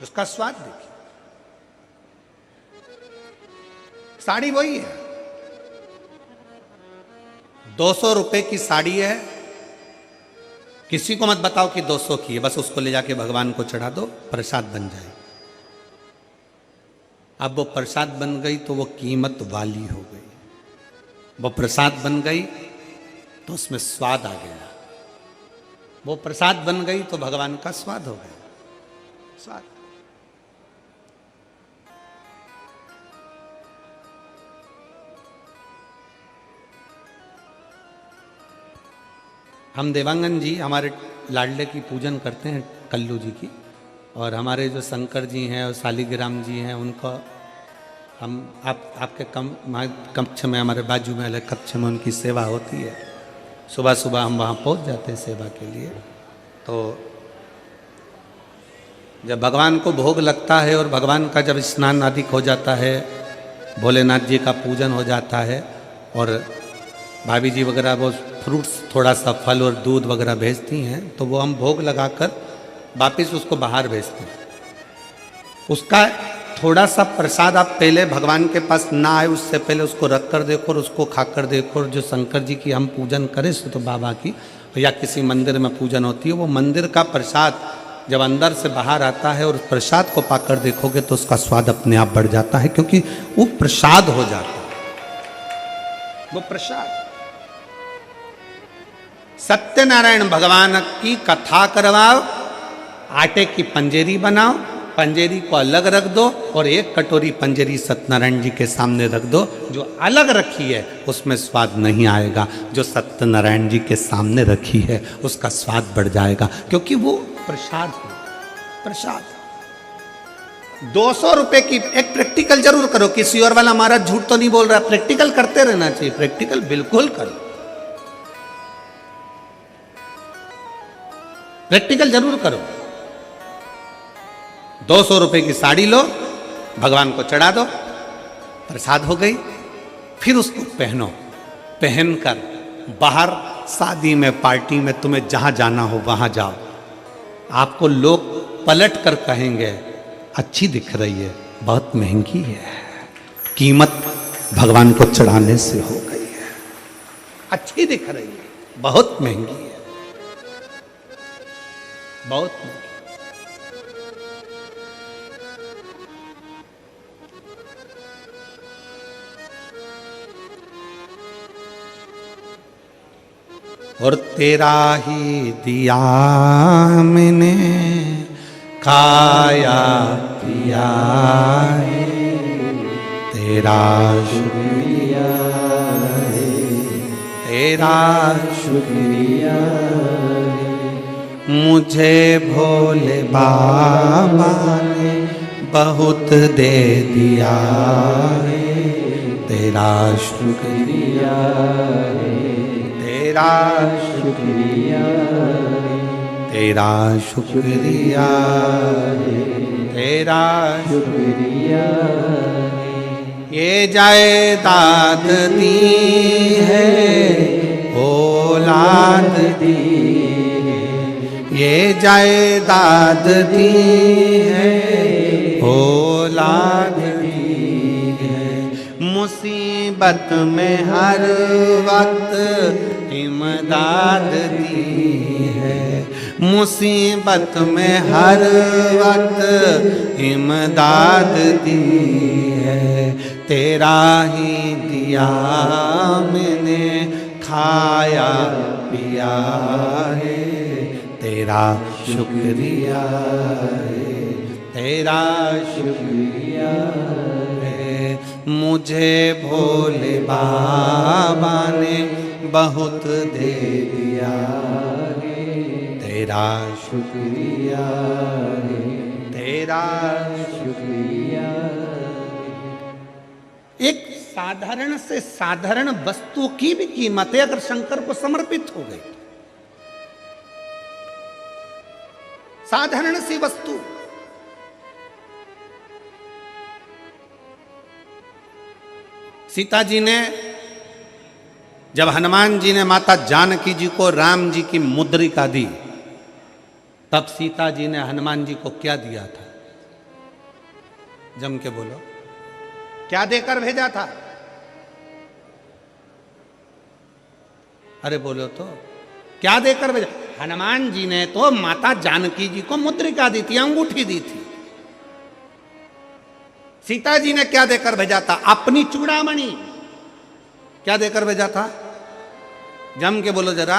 उसका स्वाद देखिए। साड़ी वही है, 200 रुपए की साड़ी है, किसी को मत बताओ कि 200 की है, बस उसको ले जाके भगवान को चढ़ा दो, प्रसाद बन जाए। अब वो प्रसाद बन गई तो वो कीमत वाली हो गई, वो प्रसाद बन गई तो उसमें स्वाद आ गया, वो प्रसाद बन गई तो भगवान का स्वाद हो गया। स्वाद हम देवांगन जी हमारे लाडले की पूजन करते हैं, कल्लू जी की, और हमारे जो शंकर जी हैं और शालिग्राम जी हैं उनको हम आपके कक्ष में, हमारे बाजू में अलग कक्ष में उनकी सेवा होती है। सुबह सुबह हम वहाँ पहुँच जाते हैं सेवा के लिए। तो जब भगवान को भोग लगता है और भगवान का जब स्नान आदि हो जाता है, भोलेनाथ जी का पूजन हो जाता है और भाभी जी वगैरह वो फ्रूट्स थोड़ा सा फल और दूध वगैरह भेजती हैं, तो वो हम भोग लगाकर वापिस उसको बाहर भेजते हैं। उसका थोड़ा सा प्रसाद आप पहले भगवान के पास ना आए उससे पहले उसको रख कर देखो और उसको खा कर देखो, और जो शंकर जी की हम पूजन करें तो बाबा की, या किसी मंदिर में पूजन होती है, वो मंदिर का प्रसाद जब अंदर से बाहर आता है और प्रसाद को पाकर देखोगे तो उसका स्वाद अपने आप बढ़ जाता है, क्योंकि वो प्रसाद हो जाता है, वो प्रसाद। सत्यनारायण भगवान की कथा करवाओ, आटे की पंजेरी बनाओ, पंजेरी को अलग रख दो और एक कटोरी पंजेरी सत्यनारायण जी के सामने रख दो। जो अलग रखी है उसमें स्वाद नहीं आएगा, जो सत्यनारायण जी के सामने रखी है उसका स्वाद बढ़ जाएगा, क्योंकि वो प्रसाद है, प्रसाद। 200 रुपए की एक प्रैक्टिकल जरूर करो। किसी और वाला महाराज झूठ तो नहीं बोल रहा, प्रैक्टिकल करते रहना चाहिए, प्रैक्टिकल बिल्कुल करो, प्रैक्टिकल जरूर करो। 200 रुपए की साड़ी लो, भगवान को चढ़ा दो, प्रसाद हो गई। फिर उसको पहनो, पहनकर बाहर शादी में, पार्टी में, तुम्हें जहां जाना हो वहां जाओ। आपको लोग पलट कर कहेंगे अच्छी दिख रही है, बहुत महंगी है, कीमत भगवान को चढ़ाने से हो गई है। अच्छी दिख रही है, बहुत महंगी है, बहुत महंगी। और तेरा ही दिया मैंने खाया पिया है, तेरा शुक्रिया है, तेरा शुक्रिया है। मुझे भोले बाबा ने बहुत दे दिया है, तेरा शुक्रिया है, तेरा शुक्रिया, तेरा शुक्रिया, तेरा शुक्रिया। ये जायदाद दी है, औलाद दी है, ये जायदाद दी है, औलाद दी है। मुसीबत में हर वक्त इमदाद दी है, मुसीबत में हर वक्त इमदाद दी है। तेरा ही दिया मैंने खाया पिया है, तेरा शुक्रिया है, तेरा शुक्रिया है। मुझे भोले बाबा ने बहुत दे दिया है, तेरा शुक्रिया है, तेरा शुक्रिया। एक साधारण से साधारण वस्तु की भी कीमत है अगर शंकर को समर्पित हो गई। साधारण सी वस्तु, सीता जी ने जब हनुमान जी ने माता जानकी जी को राम जी की मुद्रिका दी, तब सीता जी ने हनुमान जी को क्या दिया था? जम के बोलो, क्या देकर भेजा था? अरे बोलो तो, क्या देकर भेजा? हनुमान जी ने तो माता जानकी जी को मुद्रिका दी थी, अंगूठी दी थी। सीता जी ने क्या देकर भेजा था? अपनी चूड़ामणि। क्या देकर भेजा था? जम के बोलो जरा।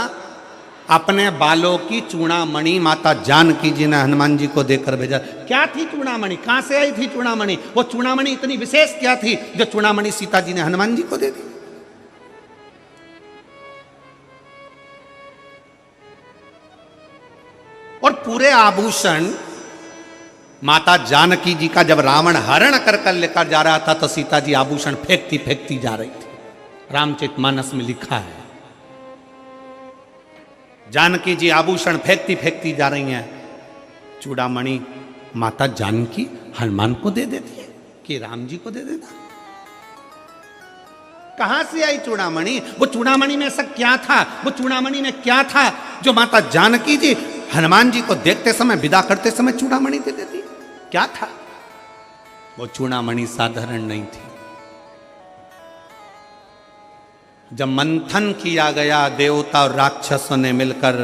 अपने बालों की चूड़ामणि माता जानकी जी ने हनुमान जी को देकर भेजा। क्या थी चूड़ामणि? कहां से आई थी चूड़ामणि? वो चूड़ामणि इतनी विशेष क्या थी जो चूड़ामणि सीता जी ने हनुमान जी को दे दी? और पूरे आभूषण माता जानकी जी का जब रावण हरण कर लेकर जा रहा था तो सीता जी आभूषण फेंकती फेंकती जा रही थी। रामचरितमानस में लिखा है, जानकी जी आभूषण फेंकती फेंकती जा रही हैं। चूड़ामणि माता जानकी हनुमान को दे देती है कि राम जी को दे देता। कहां से आई चूड़ामणि? वो चूड़ामणि में ऐसा क्या था? वो चूड़ामणि में क्या था जो माता जानकी जी हनुमान जी को देखते समय, विदा करते समय चूड़ामणि दे देती? क्या था वो चूड़ामणि? साधारण नहीं थी, जब मंथन किया गया देवता और राक्षसों ने मिलकर,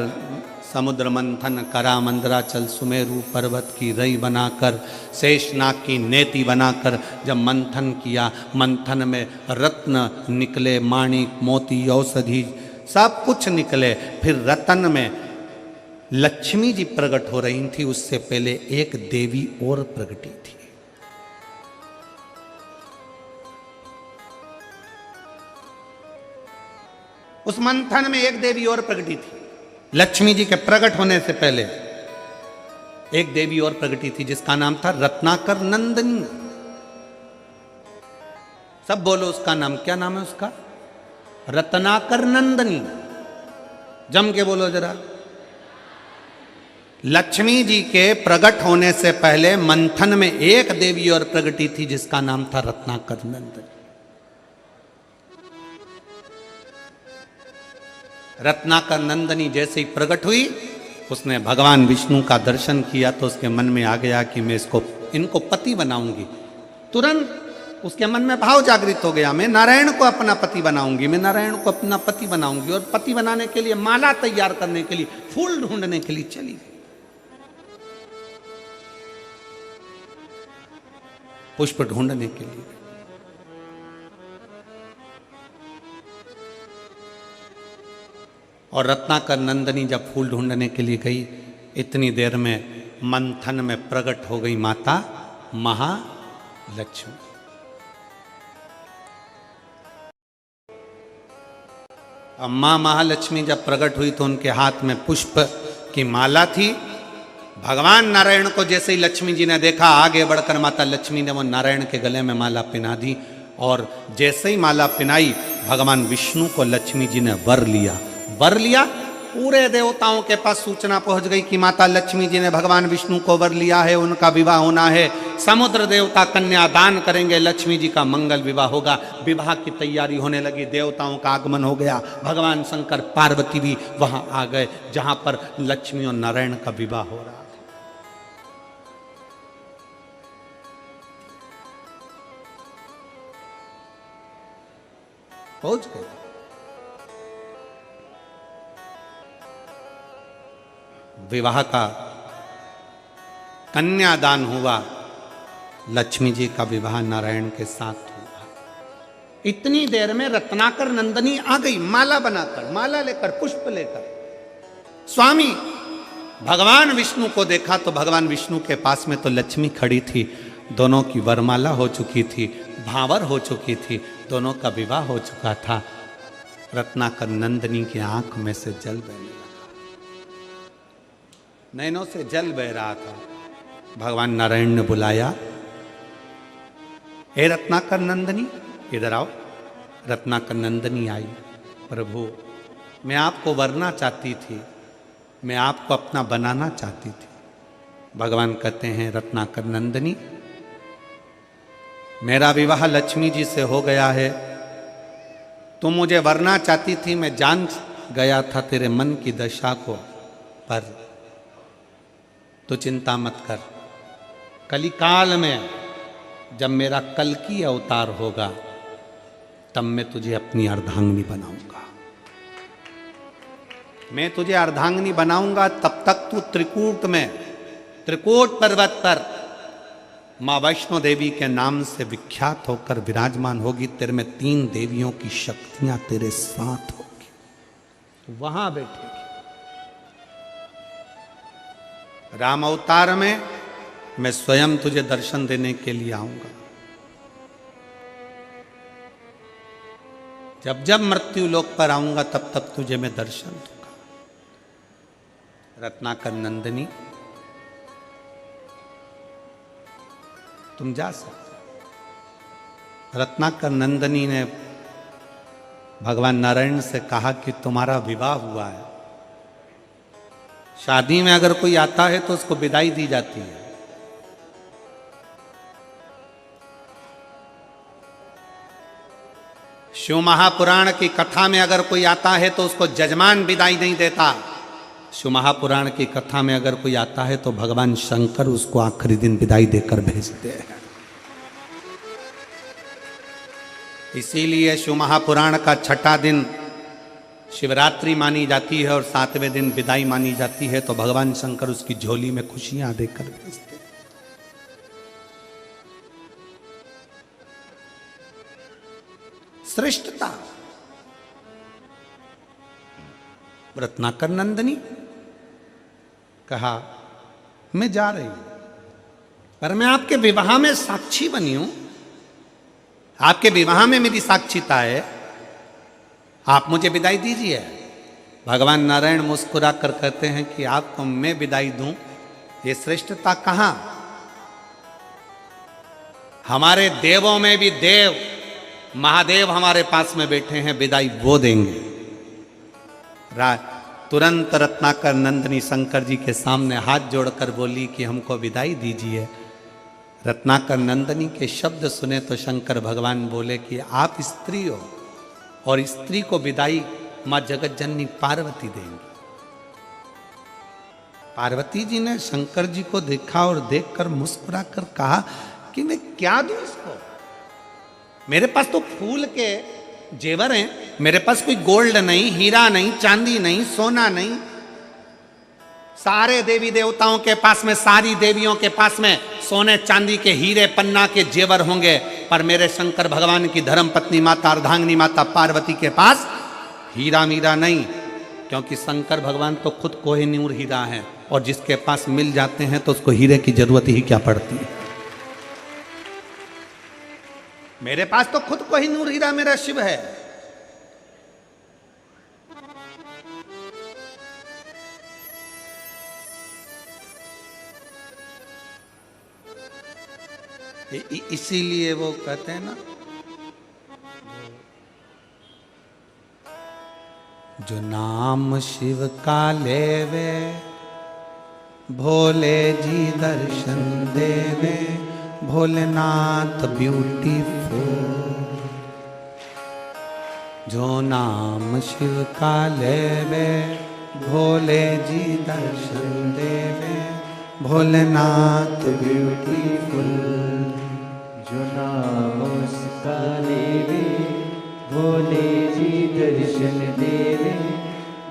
समुद्र मंथन करा, मंदराचल सुमेरु पर्वत की रई बनाकर, शेषनाग की नेति बनाकर जब मंथन किया, मंथन में रत्न निकले, माणिक मोती औषधि सब कुछ निकले। फिर रतन में लक्ष्मी जी प्रकट हो रही थी, उससे पहले एक देवी और प्रकटी थी। उस मंथन में एक देवी और प्रकटी थी। लक्ष्मी जी के प्रकट होने से पहले एक देवी और प्रकटी थी जिसका नाम था रत्नाकर नंदिनी। सब बोलो उसका नाम, क्या नाम है उसका? रत्नाकर नंदिनी। जम के बोलो जरा। लक्ष्मी जी के प्रकट होने से पहले मंथन में एक देवी और प्रकटी थी जिसका नाम था रत्नाकर नंदिनी। रत्नाकर नंदिनी जैसे ही प्रकट हुई, उसने भगवान विष्णु का दर्शन किया तो उसके मन में आ गया कि मैं इनको पति बनाऊंगी। तुरंत उसके मन में भाव जागृत हो गया, मैं नारायण को अपना पति बनाऊंगी, मैं नारायण को अपना पति बनाऊंगी। और पति बनाने के लिए माला तैयार करने के लिए, फूल ढूंढने के लिए चली गई, पुष्प ढूंढने के लिए। और रत्नाकर नंदिनी जब फूल ढूंढने के लिए गई, इतनी देर में मंथन में प्रकट हो गई माता महालक्ष्मी। अब मां महालक्ष्मी जब प्रकट हुई तो उनके हाथ में पुष्प की माला थी। भगवान नारायण को जैसे ही लक्ष्मी जी ने देखा, आगे बढ़कर माता लक्ष्मी ने वो नारायण के गले में माला पहना दी। और जैसे ही माला पहनाई, भगवान विष्णु को लक्ष्मी जी ने वर लिया। वर लिया, पूरे देवताओं के पास सूचना पहुंच गई कि माता लक्ष्मी जी ने भगवान विष्णु को वर लिया है, उनका विवाह होना है। समुद्र देवता कन्या दान करेंगे, लक्ष्मी जी का मंगल विवाह होगा। विवाह की तैयारी होने लगी, देवताओं का आगमन हो गया। भगवान शंकर पार्वती भी वहां आ गए जहां पर लक्ष्मी और नारायण का विवाह हो रहा था। पहुंच गए। विवाह का कन्यादान हुआ, लक्ष्मी जी का विवाह नारायण के साथ हुआ। इतनी देर में रत्नाकर नंदिनी आ गई, माला बनाकर, माला लेकर, पुष्प लेकर। स्वामी भगवान विष्णु को देखा तो भगवान विष्णु के पास में तो लक्ष्मी खड़ी थी। दोनों की वरमाला हो चुकी थी, भावर हो चुकी थी, दोनों का विवाह हो चुका था। रत्नाकर नंदिनी की आंख में से जल बहने लगा, नैनों से जल बह रहा था। भगवान नारायण ने बुलाया, हे रत्नाकर नंदिनी इधर आओ। रत्नाकर नंदिनी आई। प्रभु मैं आपको वरना चाहती थी, मैं आपको अपना बनाना चाहती थी। भगवान कहते हैं, रत्नाकर नंदिनी मेरा विवाह लक्ष्मी जी से हो गया है। तुम मुझे वरना चाहती थी, मैं जान गया था तेरे मन की दशा को, पर तो चिंता मत कर। कलिकाल में जब मेरा कल्कि अवतार होगा तब मैं तुझे अपनी अर्धांगिनी बनाऊंगा। मैं तुझे अर्धांगिनी बनाऊंगा, तब तक तू त्रिकूट में, त्रिकूट पर्वत पर मां वैष्णो देवी के नाम से विख्यात होकर विराजमान होगी। तेरे में 3 देवियों की शक्तियां तेरे साथ होगी, वहां बैठेगी। राम अवतार में मैं स्वयं तुझे दर्शन देने के लिए आऊंगा। जब जब मृत्यु लोक पर आऊंगा तब तब तुझे मैं दर्शन दूंगा। रत्नाकर नंदिनी तुम जा सकते। रत्नाकर नंदिनी ने भगवान नारायण से कहा कि तुम्हारा विवाह हुआ है। शादी में अगर कोई आता है तो उसको विदाई दी जाती है। शिव महापुराण की कथा में अगर कोई आता है तो उसको जजमान विदाई नहीं देता। शिव महापुराण की कथा में अगर कोई आता है तो भगवान शंकर उसको आखिरी दिन विदाई देकर भेजते हैं। इसीलिए शिव महापुराण का छठा दिन शिवरात्रि मानी जाती है और 7वें दिन विदाई मानी जाती है। तो भगवान शंकर उसकी झोली में खुशियां देकर भेजते। श्रेष्ठता। रत्नाकर नंदनी कहा मैं जा रही हूं, पर मैं आपके विवाह में साक्षी बनी हूं, आपके विवाह में मेरी साक्षीता है, आप मुझे विदाई दीजिए। भगवान नारायण मुस्कुरा कर कहते हैं कि आपको मैं विदाई दूं, ये श्रेष्ठता कहां? हमारे देवों में भी देव महादेव हमारे पास में बैठे हैं, विदाई वो देंगे। तुरंत रत्नाकर नंदनी शंकर जी के सामने हाथ जोड़कर बोली कि हमको विदाई दीजिए। रत्नाकर नंदनी के शब्द सुने तो शंकर भगवान बोले कि आप स्त्री हो और स्त्री को विदाई मां जगत जननी पार्वती देंगी। पार्वती जी ने शंकर जी को देखा और देखकर मुस्कुरा कर कहा कि मैं क्या दूं इसको? मेरे पास तो फूल के जेवर हैं, मेरे पास कोई गोल्ड नहीं, हीरा नहीं, चांदी नहीं, सोना नहीं। सारे देवी देवताओं के पास में, सारी देवियों के पास में सोने चांदी के हीरे पन्ना के जेवर होंगे, पर मेरे शंकर भगवान की धर्म पत्नी माता अर्धांगिनी माता पार्वती के पास हीरा मीरा नहीं, क्योंकि शंकर भगवान तो खुद कोहिनूर हीरा है और जिसके पास मिल जाते हैं तो उसको हीरे की जरूरत ही क्या पड़ती है। मेरे पास तो खुद कोहिनूर हीरा मेरा शिव है। इसीलिए वो कहते हैं ना, जो नाम शिव का लेवे भोले जी दर्शन देवे, भोलेनाथ ब्यूटीफुल। जो नाम शिव का लेवे भोले जी दर्शन देवे, भोलेनाथ ब्यूटीफुल। जो नाम उसका लेवे भोले जी दर्शन देवे,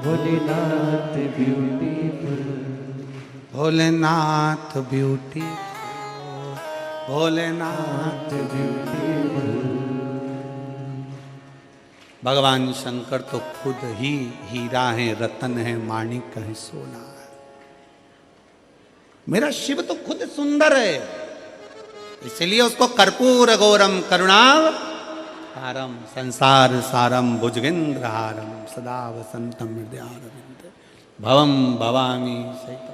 Bholenath beautiful. Bholenath beautiful, Bholenath beautiful. भगवान शंकर तो खुद ही हीरा है, रतन है, माणिक है, सोना है। मेरा शिव तो खुद सुंदर है, इसलिए उसको कर्पूर गौरम करुणाव हारम संसार सारम भुजगेंद्र हारम सदा वसंतम हृदयारविंद भवम भवामी सहितम।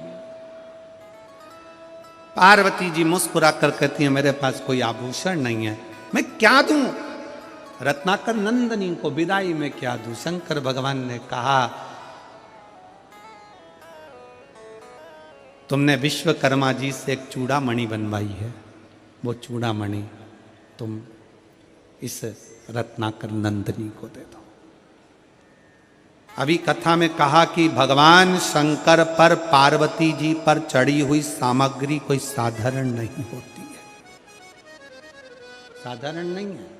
पार्वती जी मुस्कुरा कर कहती है मेरे पास कोई आभूषण नहीं है, मैं क्या दूं? रत्नाकर नंदनी को विदाई में क्या दूं? शंकर भगवान ने कहा तुमने विश्वकर्मा जी से एक चूड़ामणि बनवाई है, वो चूड़ामणि तुम इस रत्नाकर नंदनी को दे दो। अभी कथा में कहा कि भगवान शंकर पर पार्वती जी पर चढ़ी हुई सामग्री कोई साधारण नहीं होती है, साधारण नहीं है।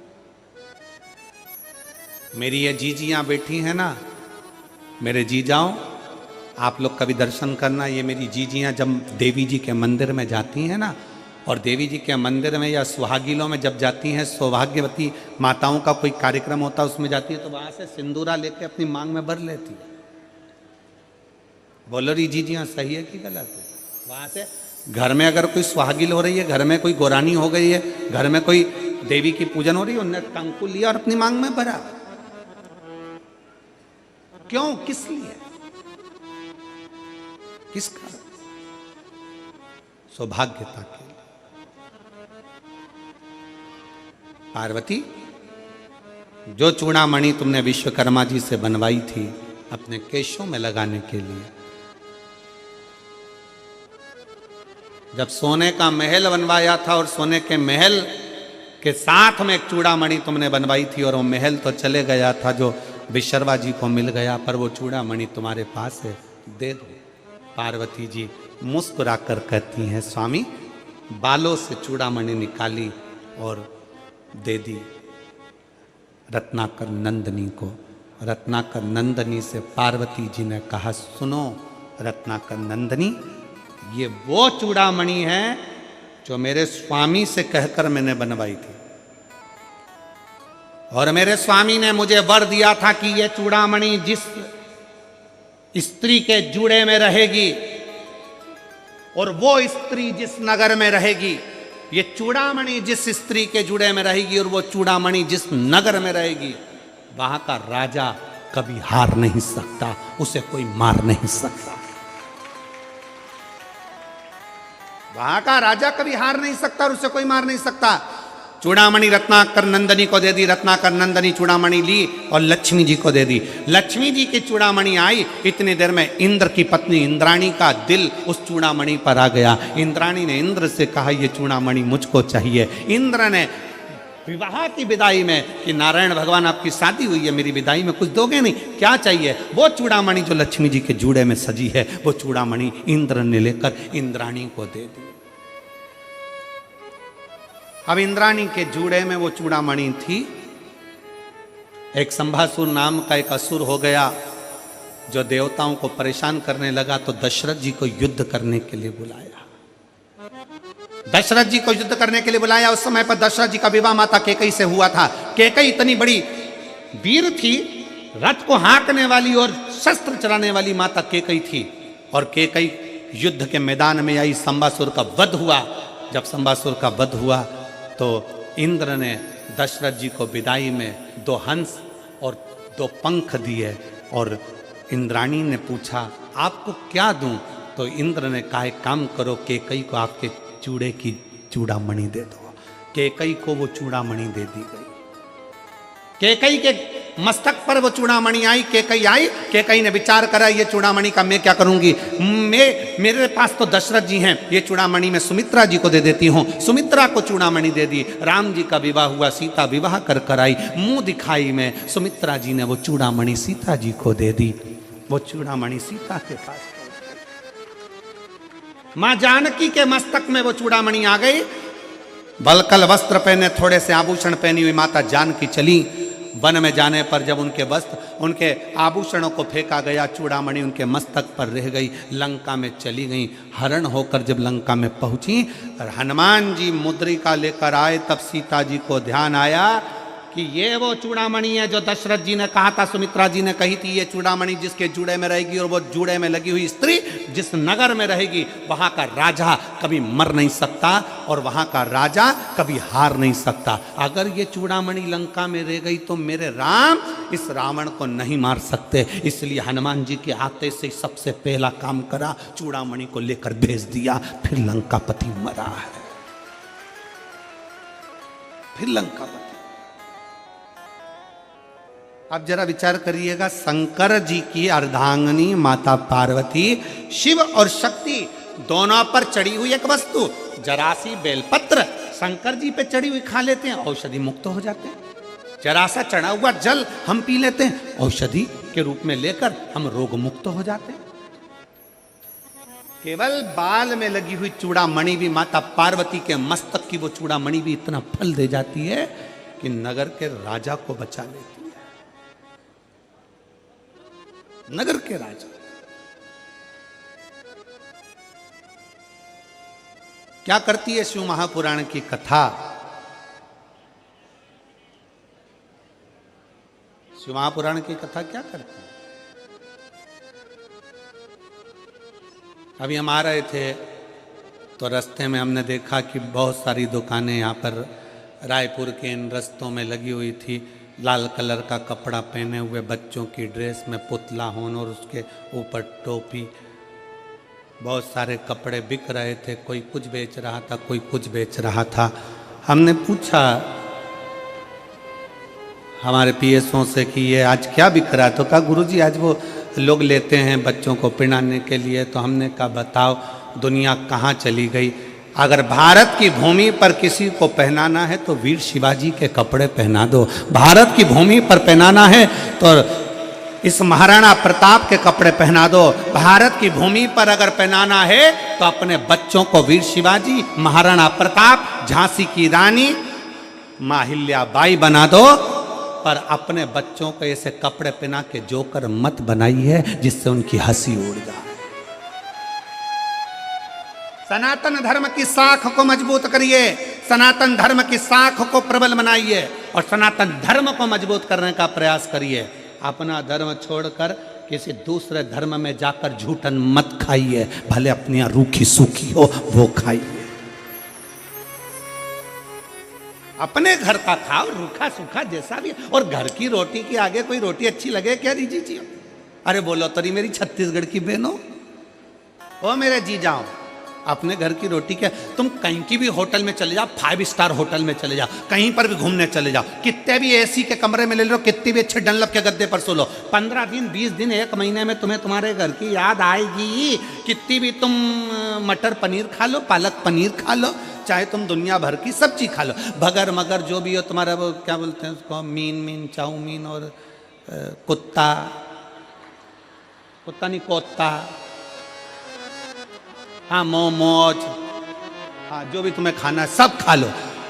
मेरी ये जीजियां बैठी हैं ना, मेरे जीजाओं, आप लोग कभी दर्शन करना। ये मेरी जीजियां जब देवी जी के मंदिर में जाती हैं ना, और देवी जी के मंदिर में या सुहागिलों में जब जाती हैं, सौभाग्यवती माताओं का कोई कार्यक्रम होता है उसमें जाती है, तो वहां से सिंदूरा लेके अपनी मांग में भर लेती है। बोलो रही जीजियां सही है कि गलत है? वहां से घर में अगर कोई सुहागिल हो रही है, घर में कोई गोरानी हो गई है, घर में कोई देवी की पूजन हो रही है, उन्होंने कंकु लिया और अपनी मांग में भरा। क्यों? किस लिए? किस कारण? सौभाग्यता के। पार्वती, जो चूड़ामणि तुमने विश्वकर्मा जी से बनवाई थी अपने केशों में लगाने के लिए, जब सोने का महल बनवाया था और सोने के महल के साथ में एक चूड़ामणि तुमने बनवाई थी, और वो महल तो चले गया था जो विश्वकर्मा जी को मिल गया, पर वो चूड़ामणि तुम्हारे पास है, दे दो। पार्वती जी मुस्कुरा कर कहती हैं स्वामी, बालों से चूड़ामणि निकाली और दे दी। रत्नाकर नंदनी को। रत्नाकर नंदनी से पार्वती जी ने कहा, सुनो रत्नाकर नंदनी, ये वो चूड़ामणि है जो मेरे स्वामी से कहकर मैंने बनवाई थी, और मेरे स्वामी ने मुझे वर दिया था कि ये चूड़ामणि जिस स्त्री के जूड़े में रहेगी और वो स्त्री जिस नगर में रहेगी, ये चूड़ामणि जिस स्त्री के जूड़े में रहेगी और वो चूड़ामणि जिस नगर में रहेगी, वहां का राजा कभी हार नहीं सकता, उसे कोई मार नहीं सकता। वहां का राजा कभी हार नहीं सकता और उसे कोई मार नहीं सकता। चूड़ामणि रत्नाकर नंदनी को दे दी। रत्नाकर नंदनी चूड़ामणि ली और लक्ष्मी जी को दे दी। लक्ष्मी जी की चूड़ामणि आई, इतनी देर में इंद्र की पत्नी इंद्राणी का दिल उस चूड़ामणि पर आ गया। इंद्राणी ने इंद्र से कहा, ये चूड़ामणि मुझको चाहिए। इंद्र ने विवाह की विदाई में कि नारायण भगवान आपकी शादी हुई है, मेरी विदाई में कुछ दोगे नहीं, क्या चाहिए? वो चूड़ामणि जो लक्ष्मी जी के जूड़े में सजी है, वो चूड़ामणि इंद्र ने लेकर इंद्राणी को दे दी। अब इंद्राणी के जूड़े में वो चूड़ामणि थी। एक संभासुर नाम का एक असुर हो गया जो देवताओं को परेशान करने लगा, तो दशरथ जी को युद्ध करने के लिए बुलाया। दशरथ जी को युद्ध करने के लिए बुलाया। उस समय पर दशरथ जी का विवाह माता केकई से हुआ था। केकई इतनी बड़ी वीर थी, रथ को हाँकने वाली और शस्त्र चलाने वाली माता केकई थी। और केकई युद्ध के मैदान में आई, संबासुर का वध हुआ। जब संबासुर का वध हुआ तो इंद्र ने दशरथ जी को विदाई में 2 हंस और 2 पंख दिए। और इंद्राणी ने पूछा, आपको क्या दूं? तो इंद्र ने कहा, एक काम करो, केकई को आपके चूड़े की चूड़ामणि दे दो। केकई को वो चूड़ामणि दे दी गई। केकई के मस्तक पर वो चूड़ामणि आई। केकई आई, केकई ने विचार करा, ये चूड़ामणि का मैं क्या करूंगी? मेरे पास तो दशरथ जी हैं, ये चूड़ामणि मैं सुमित्रा जी को दे देती हूँ। सुमित्रा को चूड़ामणि दे दी। राम जी का विवाह हुआ, सीता विवाह कर आई। मुंह दिखाई में सुमित्रा जी ने वो चूड़ामणि सीता जी को दे दी। वो चूड़ामणि सीता के पास, मां जानकी के मस्तक में वो चूड़ामणि आ गई। बलकल वस्त्र पहने, थोड़े से आभूषण पहनी हुई माता जानकी चली। वन में जाने पर जब उनके वस्त्र, उनके आभूषणों को फेंका गया, चूड़ामणि उनके मस्तक पर रह गई। लंका में चली गई। हरण होकर जब लंका में पहुंची, हनुमान जी मुद्रिका लेकर आए, तब सीता जी को ध्यान आया कि ये वो चूड़ामणि है जो दशरथ जी ने कहा था, सुमित्रा जी ने कही थी, ये चूड़ामणि जिसके जूड़े में रहेगी और वो जूड़े में लगी हुई स्त्री जिस नगर में रहेगी, वहां का राजा कभी मर नहीं सकता और वहां का राजा कभी हार नहीं सकता। अगर ये चूड़ामणि लंका में रह गई तो मेरे राम इस रावण को नहीं मार सकते। इसलिए हनुमान जी के आते से सबसे पहला काम करा, चूड़ामणि को लेकर भेज दिया। फिर लंकापति मरा है, फिर लंकापति। अब जरा विचार करिएगा, शंकर जी की अर्धांगिनी माता पार्वती, शिव और शक्ति दोनों पर चढ़ी हुई एक वस्तु, जरासी बेलपत्र, शंकर जी पे चढ़ी हुई खा लेते हैं, औषधि मुक्त हो जाते हैं। जरा सा चढ़ा हुआ जल हम पी लेते हैं, औषधि के रूप में लेकर हम रोग मुक्त हो जाते हैं। केवल बाल में लगी हुई चूड़ामणि भी, माता पार्वती के मस्तक की वो चूड़ामणि भी इतना फल दे जाती है कि नगर के राजा को बचा लेती है। नगर के राजा क्या करती है? शिव महापुराण की कथा, शिव महापुराण की कथा क्या करती है? अभी हम आ रहे थे तो रास्ते में हमने देखा कि बहुत सारी दुकानें यहाँ पर रायपुर के इन रस्तों में लगी हुई थी। लाल कलर का कपड़ा पहने हुए बच्चों की ड्रेस में पुतला होन और उसके ऊपर टोपी, बहुत सारे कपड़े बिक रहे थे। कोई कुछ बेच रहा था, कोई कुछ बेच रहा था। हमने पूछा हमारे पीएसओ से कि ये आज क्या बिक रहा है? तो कहा गुरुजी आज वो लोग लेते हैं बच्चों को पहनाने के लिए। तो हमने कहा बताओ दुनिया कहाँ चली गई? अगर भारत की भूमि पर किसी को पहनाना है तो वीर शिवाजी के कपड़े पहना दो। भारत की भूमि पर पहनाना है तो इस महाराणा प्रताप के कपड़े पहना दो। भारत की भूमि पर अगर पहनाना है तो अपने बच्चों को वीर शिवाजी, महाराणा प्रताप, झांसी की रानी, मां अहिल्याबाई बना दो पर अपने बच्चों को ऐसे कपड़े पहना के जोकर मत बनाइए जिससे उनकी हंसी उड़ जाए। सनातन धर्म की साख को मजबूत करिए, सनातन धर्म की साख को प्रबल बनाइए और सनातन धर्म को मजबूत करने का प्रयास करिए। अपना धर्म छोड़कर किसी दूसरे धर्म में जाकर झूठन मत खाइए, भले अपनी यहाँ रूखी सूखी हो वो खाइए। अपने घर का खाओ, रूखा सूखा जैसा भी। और घर की रोटी के आगे कोई रोटी अच्छी लगे क्या जी जी? अरे बोलो तरी मेरी छत्तीसगढ़ की बहनों, ओ मेरे जी जाओ, अपने घर की रोटी क्या। तुम कहीं की भी होटल में चले जाओ, 5 स्टार होटल में चले जाओ, कहीं पर भी घूमने चले जाओ, कितने भी एसी के कमरे में ले लो, कितने भी अच्छे डनलप के गद्दे पर सो लो, 15 दिन 20 दिन 1 महीने में तुम्हें तुम्हारे घर की याद आएगी। कितनी भी तुम मटर पनीर खा लो, पालक पनीर खा लो, चाहे तुम दुनिया भर की सब्जी खा लो, भगर मगर जो भी हो तुम्हारा, वो क्या बोलते हैं उसको, मीन चाउमीन और कुत्ता नहीं कोत्ता, हाँ मोमोज, हाँ जो भी तुम्हें खाना सब खा लो,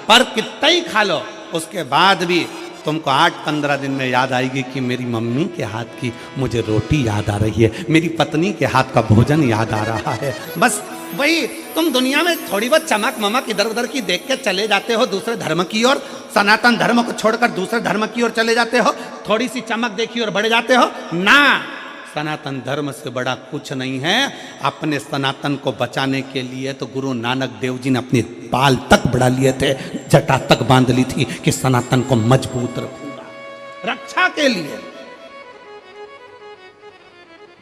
पर कितना ही खा लो, उसके बाद भी तुमको 8-15 दिन में याद आएगी कि मेरी मम्मी के हाथ की मुझे रोटी याद आ रही है, मेरी पत्नी के हाथ का भोजन याद आ रहा है। बस वही तुम दुनिया में थोड़ी बहुत चमक ममक इधर उधर की देख के चले जाते हो दूसरे धर्म की ओर, सनातन धर्म को छोड़कर दूसरे धर्म की ओर चले जाते हो, थोड़ी सी चमक देखी और बढ़ जाते हो ना। सनातन धर्म से बड़ा कुछ नहीं है। अपने सनातन को बचाने के लिए तो गुरु नानक देव जी ने अपने बाल तक बढ़ा लिए थे, जटा तक बांध ली थी कि सनातन को मजबूत रखूंगा, रक्षा के लिए।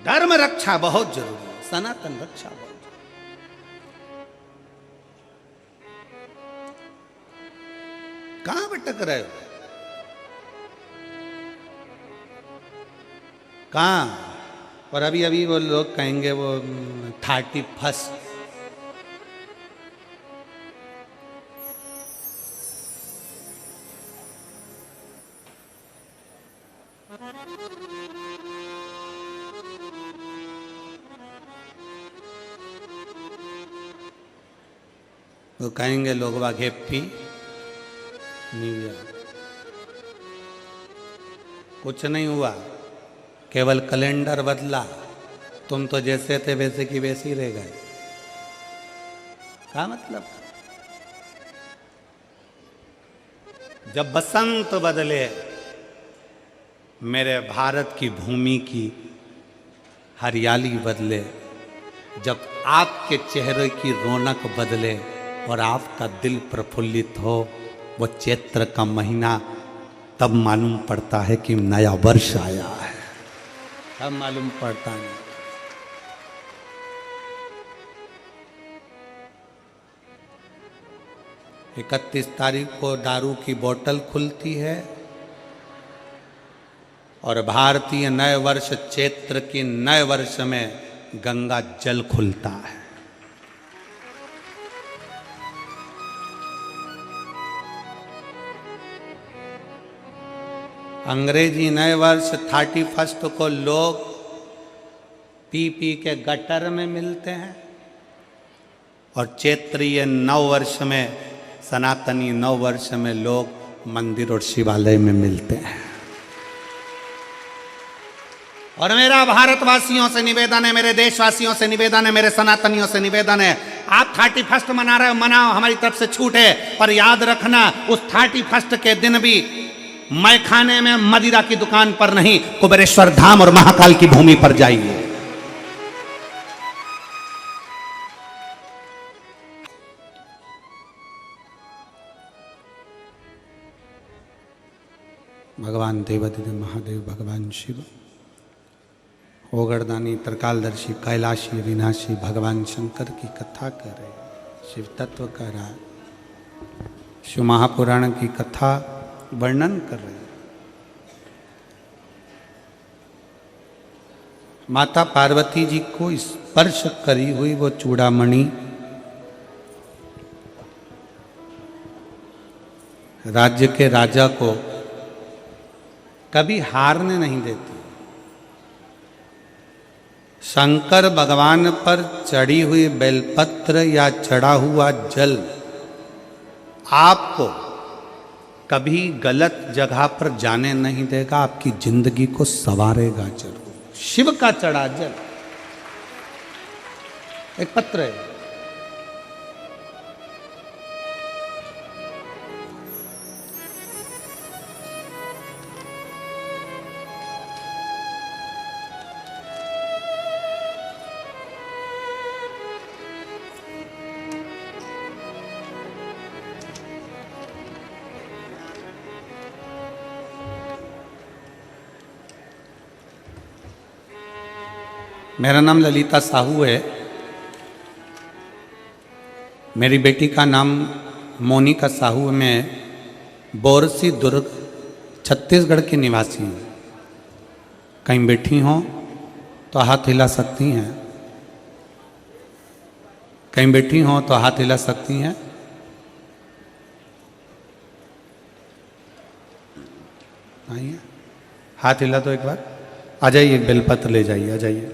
धर्म रक्षा बहुत जरूरी है, सनातन रक्षा बहुत जरूरी। कहां भटक रहे हो? कहां? और अभी अभी वो लोग कहेंगे वो 31st, वो कहेंगे लोग वाग हैप्पी न्यू ईयर। कुछ नहीं हुआ, केवल कैलेंडर बदला, तुम तो जैसे थे वैसे की वैसे ही रह गए। क्या मतलब? जब बसंत बदले, मेरे भारत की भूमि की हरियाली बदले, जब आपके चेहरे की रौनक बदले और आपका दिल प्रफुल्लित हो, वो चैत्र का महीना, तब मालूम पड़ता है कि नया वर्ष आया है। तब मालूम पड़ता नहीं। 31 तारीख को दारू की बोतल खुलती है और भारतीय नए वर्ष चैत्र की नए वर्ष में गंगा जल खुलता है। अंग्रेजी नए वर्ष 31 को लोग पी पी के गटर में मिलते हैं और चैत्रीय नव वर्ष में, सनातनी नव वर्ष में लोग मंदिर और शिवालय में मिलते हैं। और मेरा भारतवासियों से निवेदन है, मेरे देशवासियों से निवेदन है, मेरे सनातनियों से निवेदन है, आप 31 मना रहे हो, मनाओ, हमारी तरफ से छूट है, पर याद रखना उस 31 के दिन भी मैं खाने में मदिरा की दुकान पर नहीं, कुबेरेश्वर धाम और महाकाल की भूमि पर जाइए। भगवान देवादिदेव महादेव, भगवान शिव, ओगरदानी, त्रिकालदर्शी, कैलाशी, अविनाशी भगवान शंकर की कथा कर रहे, शिव तत्व का राज, शिव महापुराण की कथा वर्णन कर रहे हैं। माता पार्वती जी को स्पर्श करी हुई वो चूड़ामणि राज्य के राजा को कभी हारने नहीं देती। शंकर भगवान पर चढ़ी हुई बेलपत्र या चढ़ा हुआ जल आपको कभी गलत जगह पर जाने नहीं देगा, आपकी जिंदगी को संवारेगा जरूर। शिव का चढ़ा जल। एक पत्र है, मेरा नाम ललिता साहू है। मेरी बेटी का नाम मोनिका साहू है। मैं बोरसी दुर्ग छत्तीसगढ़ की निवासी हूँ। कहीं बैठी हों तो हाथ हिला सकती हैं, कहीं बैठी हों तो हाथ हिला सकती हैं। आइए, हाथ हिला तो एक बार। आ जाइए, बेलपत्र ले जाइए, आ जाइए,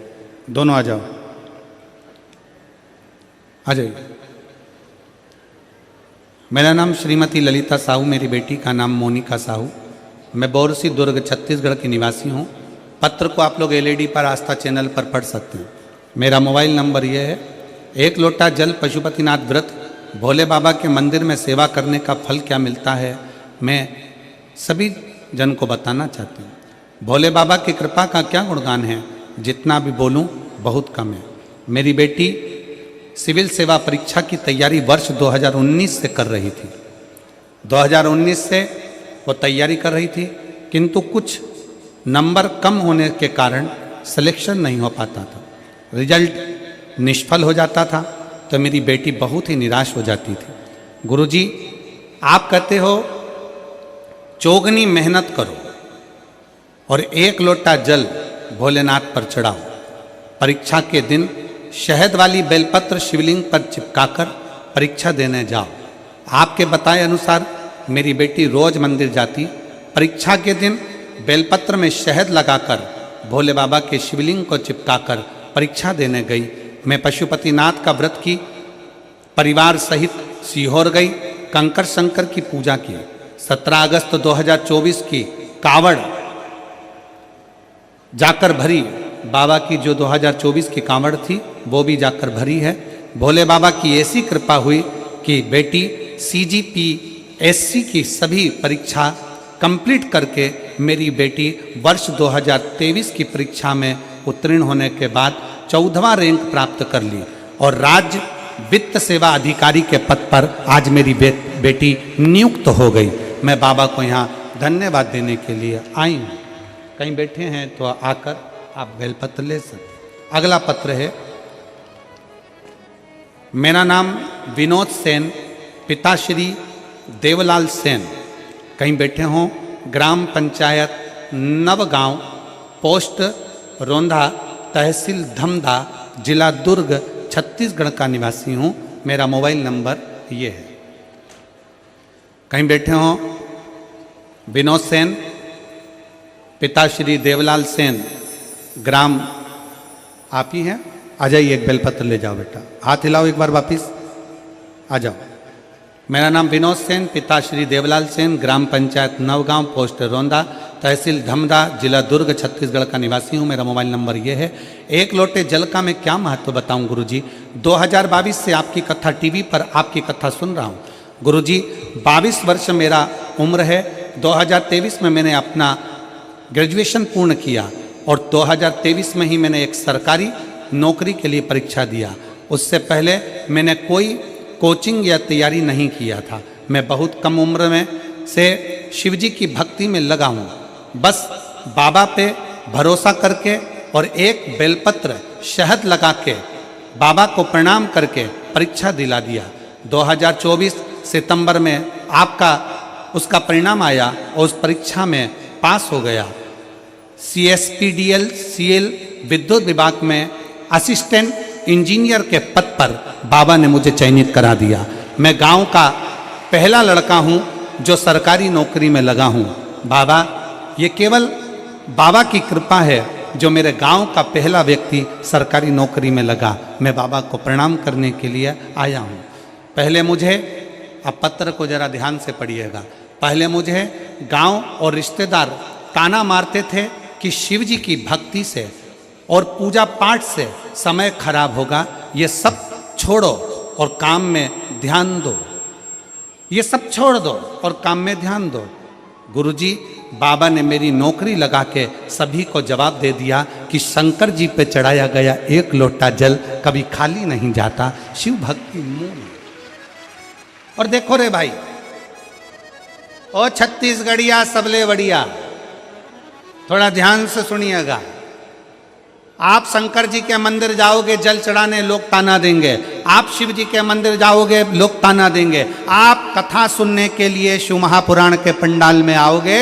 दोनों आ जाओ, आ जाइए। मेरा नाम श्रीमती ललिता साहू, मेरी बेटी का नाम मोनिका साहू। मैं बोरसी दुर्ग छत्तीसगढ़ की निवासी हूँ। पत्र को आप लोग एलईडी पर आस्था चैनल पर पढ़ सकते हैं। मेरा मोबाइल नंबर यह है। एक लोटा जल पशुपतिनाथ व्रत भोले बाबा के मंदिर में सेवा करने का फल क्या मिलता है, मैं सभी जन को बताना चाहती हूँ। भोले बाबा की कृपा का क्या गुणगान है, जितना भी बोलूं बहुत कम है। मेरी बेटी सिविल सेवा परीक्षा की तैयारी वर्ष 2019 से कर रही थी। 2019 से वो तैयारी कर रही थी, किंतु कुछ नंबर कम होने के कारण सिलेक्शन नहीं हो पाता था, रिजल्ट निष्फल हो जाता था, तो मेरी बेटी बहुत ही निराश हो जाती थी। गुरुजी, आप कहते हो चौगनी मेहनत करो और एक लोटा जल भोलेनाथ पर चढ़ाओ। परीक्षा के दिन शहद वाली बेलपत्र शिवलिंग पर चिपकाकर परीक्षा देने जाओ। आपके बताए अनुसार मेरी बेटी रोज मंदिर जाती। परीक्षा के दिन बेलपत्र में शहद लगाकर भोले बाबा के शिवलिंग को चिपकाकर परीक्षा देने गई। मैं पशुपतिनाथ का व्रत की, परिवार सहित सीहोर गई, कंकर शंकर की पूजा की। 17 अगस्त 2024 की कावड़ जाकर भरी। बाबा की जो 2024 की कांवड़ थी वो भी जाकर भरी है। भोले बाबा की ऐसी कृपा हुई कि बेटी CGP SC की सभी परीक्षा कंप्लीट करके मेरी बेटी वर्ष 2023 की परीक्षा में उत्तीर्ण होने के बाद 14वां रैंक प्राप्त कर ली और राज्य वित्त सेवा अधिकारी के पद पर आज मेरी बेटी नियुक्त हो गई। मैं बाबा को यहाँ धन्यवाद देने के लिए आई हूँ। कहीं बैठे हैं तो आकर आप बेलपत्र ले सकते। अगला पत्र है। मेरा नाम विनोद सेन, पिता श्री देवलाल सेन। कहीं बैठे हों, ग्राम पंचायत नवगांव, पोस्ट रोंधा, तहसील धमधा, जिला दुर्ग, छत्तीसगढ़ का निवासी हूँ। मेरा मोबाइल नंबर ये है। कहीं बैठे हों, विनोद सेन, पिता श्री देवलाल सेन, ग्राम आप ही हैं। आ जाइए, एक बेलपत्र ले जाओ बेटा, हाथ हिलाओ एक बार वापिस, आ जाओ। मेरा नाम विनोद सेन, पिता श्री देवलाल सेन, ग्राम पंचायत नवगांव, पोस्ट रोंदा, तहसील धमधा, जिला दुर्ग, छत्तीसगढ़ का निवासी हूँ। मेरा मोबाइल नंबर ये है। एक लोटे जल का मैं क्या महत्व बताऊँ गुरुजी। 2022 से आपकी कथा टीवी पर आपकी कथा सुन रहा हूँ गुरुजी। 22 वर्ष मेरा उम्र है। 2023 में मैंने अपना ग्रेजुएशन पूर्ण किया और 2023 में ही मैंने एक सरकारी नौकरी के लिए परीक्षा दिया। उससे पहले मैंने कोई कोचिंग या तैयारी नहीं किया था। मैं बहुत कम उम्र में से शिवजी की भक्ति में लगा हूँ। बस बाबा पे भरोसा करके और एक बेलपत्र शहद लगा के बाबा को प्रणाम करके परीक्षा दिला दिया। 2024 सितंबर में आपका उसका परिणाम आया और उस परीक्षा में पास हो गया। CSPDL CL विद्युत विभाग में असिस्टेंट इंजीनियर के पद पर बाबा ने मुझे चयनित करा दिया। मैं गांव का पहला लड़का हूं जो सरकारी नौकरी में लगा हूं। बाबा, ये केवल बाबा की कृपा है जो मेरे गांव का पहला व्यक्ति सरकारी नौकरी में लगा। मैं बाबा को प्रणाम करने के लिए आया हूं। पहले मुझे, अब पत्र को जरा ध्यान से पढ़िएगा। पहले मुझे गांव और रिश्तेदार ताना मारते थे कि शिव जी की भक्ति से और पूजा पाठ से समय खराब होगा, ये सब छोड़ो और काम में ध्यान दो, ये सब छोड़ दो और काम में ध्यान दो। गुरुजी, बाबा ने मेरी नौकरी लगा के सभी को जवाब दे दिया कि शंकर जी पे चढ़ाया गया एक लोटा जल कभी खाली नहीं जाता, शिव भक्ति मूल। और देखो रे भाई, ओ छत्तीसगढ़िया सबले बढ़िया, थोड़ा ध्यान से सुनिएगा। आप शंकर जी के मंदिर जाओगे जल चढ़ाने, लोग ताना देंगे। आप शिव जी के मंदिर जाओगे, लोग ताना देंगे। आप कथा सुनने के लिए शिव महापुराण के पंडाल में आओगे,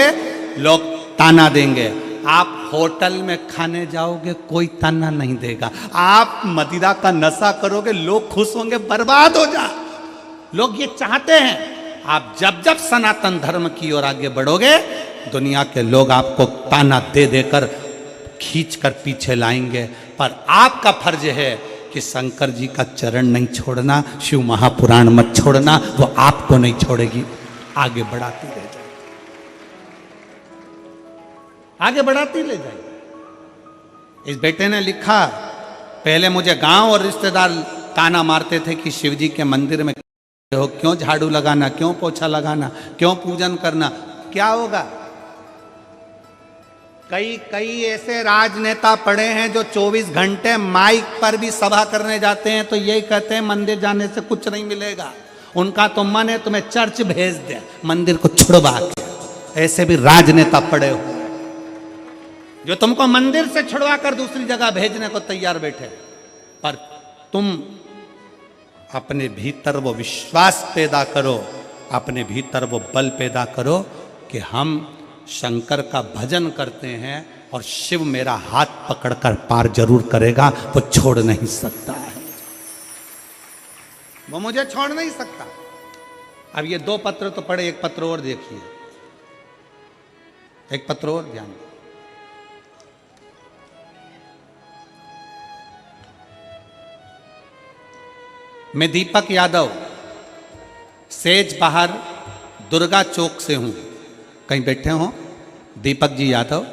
लोग ताना देंगे। आप होटल में खाने जाओगे, कोई ताना नहीं देगा। आप मदिरा का नशा करोगे, लोग खुश होंगे, बर्बाद हो जा। लोग ये चाहते हैं। आप जब जब सनातन धर्म की ओर आगे बढ़ोगे, दुनिया के लोग आपको ताना दे देकर खींच कर पीछे लाएंगे। पर आपका फर्ज है कि शंकर जी का चरण नहीं छोड़ना, शिव महापुराण मत छोड़ना, वो आपको नहीं छोड़ेगी, आगे बढ़ाती रह जाए, आगे बढ़ाती ले जाए। इस बेटे ने लिखा, पहले मुझे गांव और रिश्तेदार ताना मारते थे कि शिव जी के मंदिर में हो, क्यों झाड़ू लगाना, क्यों पोछा लगाना, क्यों पूजन करना, क्या होगा। कई ऐसे राजनेता पड़े हैं जो 24 घंटे माइक पर भी सभा करने जाते हैं तो यही कहते हैं मंदिर जाने से कुछ नहीं मिलेगा। उनका तो मन है तुम्हें चर्च भेज दे, मंदिर को छुड़वा के। ऐसे भी राजनेता पड़े हुए जो तुमको मंदिर से छुड़वा कर दूसरी जगह भेजने को तैयार बैठे। पर तुम अपने भीतर वो विश्वास पैदा करो, अपने भीतर वो बल पैदा करो कि हम शंकर का भजन करते हैं और शिव मेरा हाथ पकड़कर पार जरूर करेगा, वो छोड़ नहीं सकता है, वो मुझे छोड़ नहीं सकता। अब ये 2 पत्र तो पढ़े, एक पत्र और देखिए, एक पत्र और ध्यान दो। मैं दीपक यादव सेज बाहर दुर्गा चौक से हूं। कहीं बैठे हो? दीपक जी यादव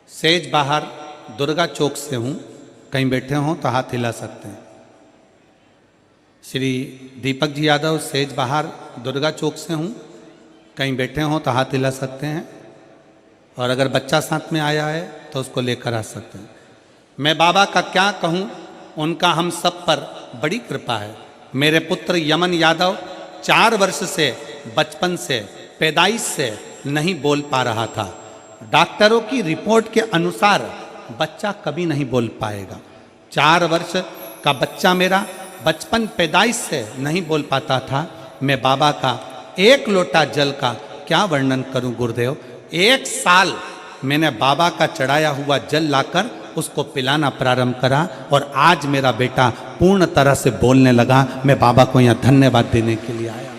सेज बाहर दुर्गा चौक से हूं, कहीं बैठे हो तो हाथ हिला सकते हैं। श्री दीपक जी यादव सेज बाहर दुर्गा चौक से हूं, कहीं बैठे हो तो हाथ हिला सकते हैं। और अगर बच्चा साथ में आया है तो उसको लेकर आ सकते हैं। मैं बाबा का क्या कहूं, उनका हम सब पर बड़ी कृपा है। मेरे पुत्र यमन यादव 4 वर्ष से, बचपन से, पैदाइश से नहीं बोल पा रहा था। डॉक्टरों की रिपोर्ट के अनुसार बच्चा कभी नहीं बोल पाएगा। 4 वर्ष का बच्चा मेरा बचपन पैदाइश से नहीं बोल पाता था। मैं बाबा का 1 लोटा जल का क्या वर्णन करूं गुरुदेव। 1 साल मैंने बाबा का चढ़ाया हुआ जल लाकर उसको पिलाना प्रारंभ करा और आज मेरा बेटा पूर्ण तरह से बोलने लगा। मैं बाबा को यहाँ धन्यवाद देने के लिए आया।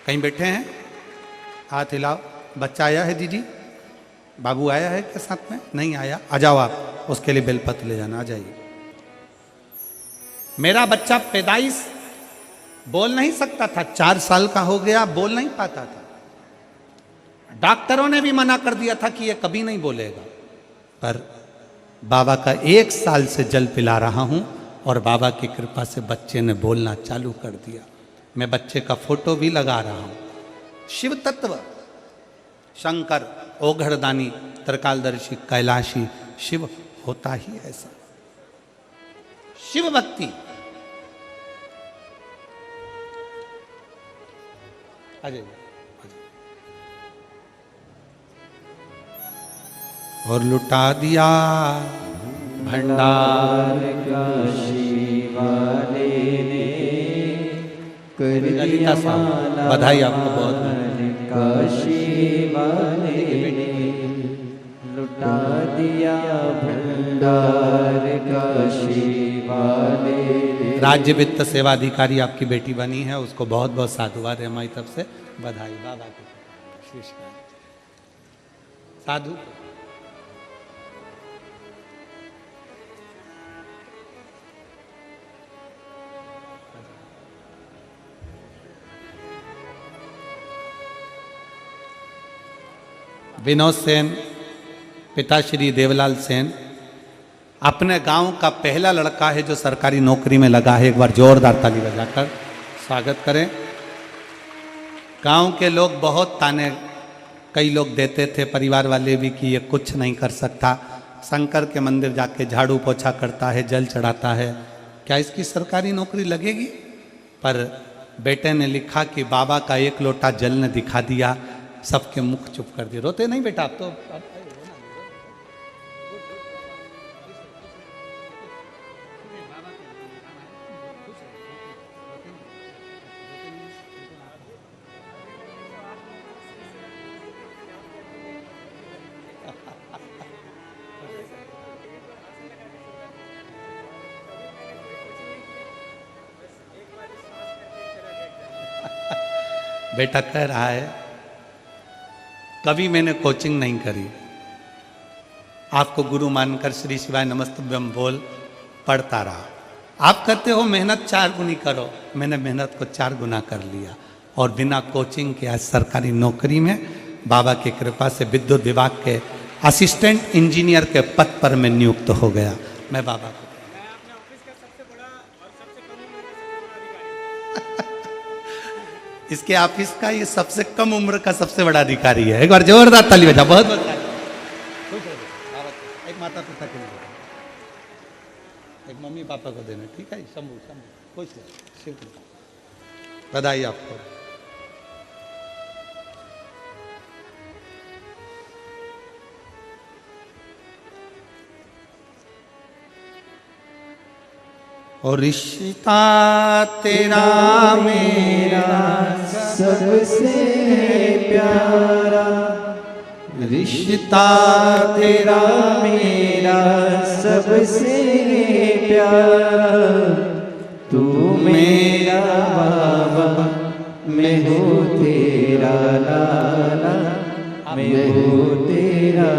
कहीं बैठे हैं? हाथ हिलाओ। बच्चा आया है दीदी? बाबू आया है क्या साथ में? नहीं आया? आ जाओ आप, उसके लिए बेलपत्र ले जाना। आ जाइए। मेरा बच्चा पैदाइश बोल नहीं सकता था, 4 साल का हो गया, बोल नहीं पाता था। डॉक्टरों ने भी मना कर दिया था कि ये कभी नहीं बोलेगा। पर बाबा का 1 साल से जल पिला रहा हूं और बाबा की कृपा से बच्चे ने बोलना चालू कर दिया। मैं बच्चे का फोटो भी लगा रहा हूं। शिव तत्व, शंकर, ओघड़दानी, त्रिकालदर्शी, कैलाशी, शिव होता ही ऐसा। शिव भक्ति। अजय और लुटा दिया भंडार काशी वाले ने कर ललिता दिया साहब, बधाई आपको बहुत। काशी वाले ने लुटा दिया भंडार काशी वाले ने। राज्य वित्त सेवा अधिकारी आपकी बेटी बनी है, उसको बहुत बहुत साधुवाद है हमारी तरफ से, बधाई। बाबा की साधु। विनोद सेन, पिता श्री देवलाल सेन, अपने गांव का पहला लड़का है जो सरकारी नौकरी में लगा है। एक बार जोरदार ताली बजाकर स्वागत करें। गांव के लोग बहुत ताने कई लोग देते थे, परिवार वाले भी, कि ये कुछ नहीं कर सकता, शंकर के मंदिर जाके झाड़ू पोछा करता है, जल चढ़ाता है, क्या इसकी सरकारी नौकरी लगेगी? पर बेटे ने लिखा कि बाबा का एक लोटा जल ने दिखा दिया, सबके मुख चुप कर दिए। रोते नहीं बेटा आप तो? बेटा कह रहा है कभी मैंने कोचिंग नहीं करी, आपको गुरु मानकर श्री शिवाय नमस्तुभ्यम बोल पढ़ता रहा। आप कहते हो मेहनत 4 गुनी करो, मैंने मेहनत को 4 गुना कर लिया और बिना कोचिंग के आज सरकारी नौकरी में बाबा की कृपा से विद्युत विभाग के असिस्टेंट इंजीनियर के पद पर मैं नियुक्त हो गया। मैं बाबा को इसके ऑफिस का ये सबसे कम उम्र का सबसे बड़ा अधिकारी है। एक बार जोरदार ताली बजा। बहुत बहुत एक माता पिता के लिए, एक मम्मी पापा को देना, ठीक है? शंभू शंभू खुश शिव बधाई आपको। और रिश्ता तेरा मेरा सबसे प्यारा, रिश्ता तेरा मेरा सबसे प्यारा, तू मेरा बाबा, मैं हूँ तेरा लाला, मैं हूँ तेरा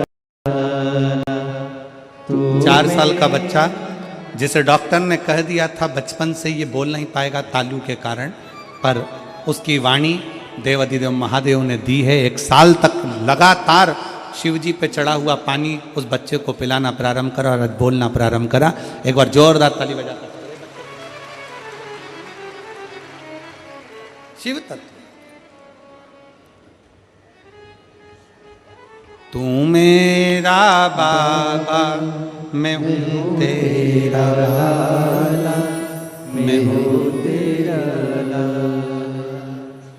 लाला। 4 साल का बच्चा जिसे डॉक्टर ने कह दिया था बचपन से ये बोल नहीं पाएगा तालू के कारण, पर उसकी वाणी देवाधिदेव महादेव ने दी है। 1 साल तक लगातार शिव जी पे चढ़ा हुआ पानी उस बच्चे को पिलाना प्रारंभ करा और बोलना प्रारंभ करा। एक बार जोरदार ताली बजाकर शिव तत्व। तू मेरा बाबा, मैं हूँ तेरा लाला, मैं हूँ तेरा लाला।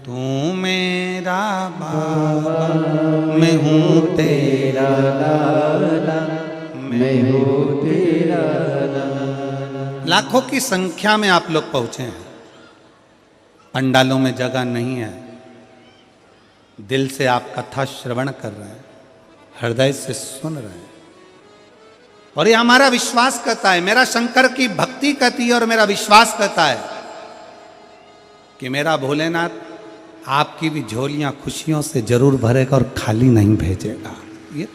तू मेरा बाबा, मैं हूँ तेरा लाला, मैं हूँ तेरा लाला। लाखों की संख्या में आप लोग पहुंचे हैं, पंडालों में जगह नहीं है, दिल से आप कथा श्रवण कर रहे हैं, हृदय से सुन रहे हैं, और ये हमारा विश्वास कहता है, मेरा शंकर की भक्ति कहती है और मेरा विश्वास कहता है कि मेरा भोलेनाथ आपकी भी झोलियां खुशियों से जरूर भरेगा और खाली नहीं भेजेगा। ये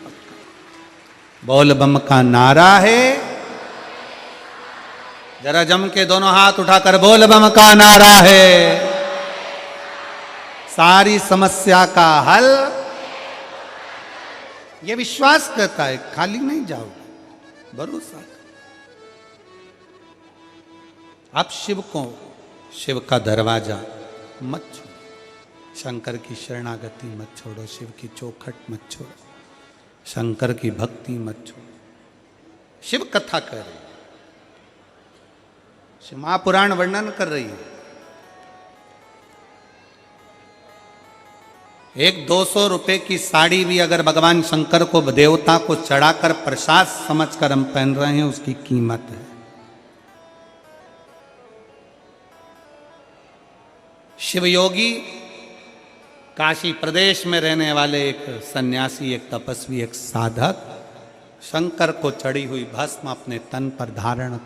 बोल बम का नारा है। जरा जम के दोनों हाथ उठाकर बोल बम का नारा है। सारी समस्या का हल ये विश्वास कहता है, खाली नहीं जाओगे, भरोसा। आप शिव को, शिव का दरवाजा मत छोड़ो, शंकर की शरणागति मत छोड़ो, शिव की चौखट मत छोड़ो, शंकर की भक्ति मत छोड़ो। शिव कथा कर रही है, शिव महापुराण वर्णन कर रही है। एक 200 रुपए की साड़ी भी अगर भगवान शंकर को, देवता को चढ़ाकर प्रसाद समझकर हम पहन रहे हैं, उसकी कीमत है। शिवयोगी काशी प्रदेश में रहने वाले एक सन्यासी, एक तपस्वी, एक साधक शंकर को चढ़ी हुई भस्म अपने तन पर धारण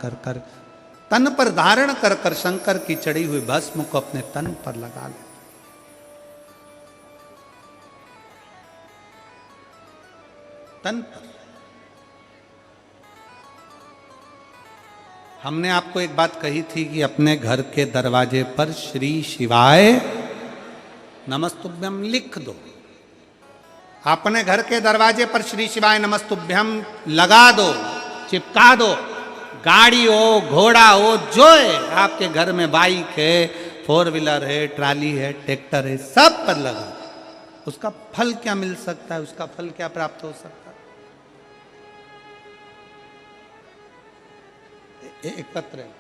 कर शंकर की चढ़ी हुई भस्म को अपने तन पर लगा ले। तन पर। हमने आपको एक बात कही थी कि अपने घर के दरवाजे पर श्री शिवाय नमस्तुभ्यम लिख दो। अपने घर के दरवाजे पर श्री शिवाय नमस्तुभ्यम लगा दो, चिपका दो। गाड़ी हो, घोड़ा हो, जो है आपके घर में, बाइक है, 4 व्हीलर है, ट्राली है, ट्रैक्टर है, सब पर लगा। उसका फल क्या मिल सकता है, उसका फल क्या प्राप्त हो सकता है? एक पत्र है।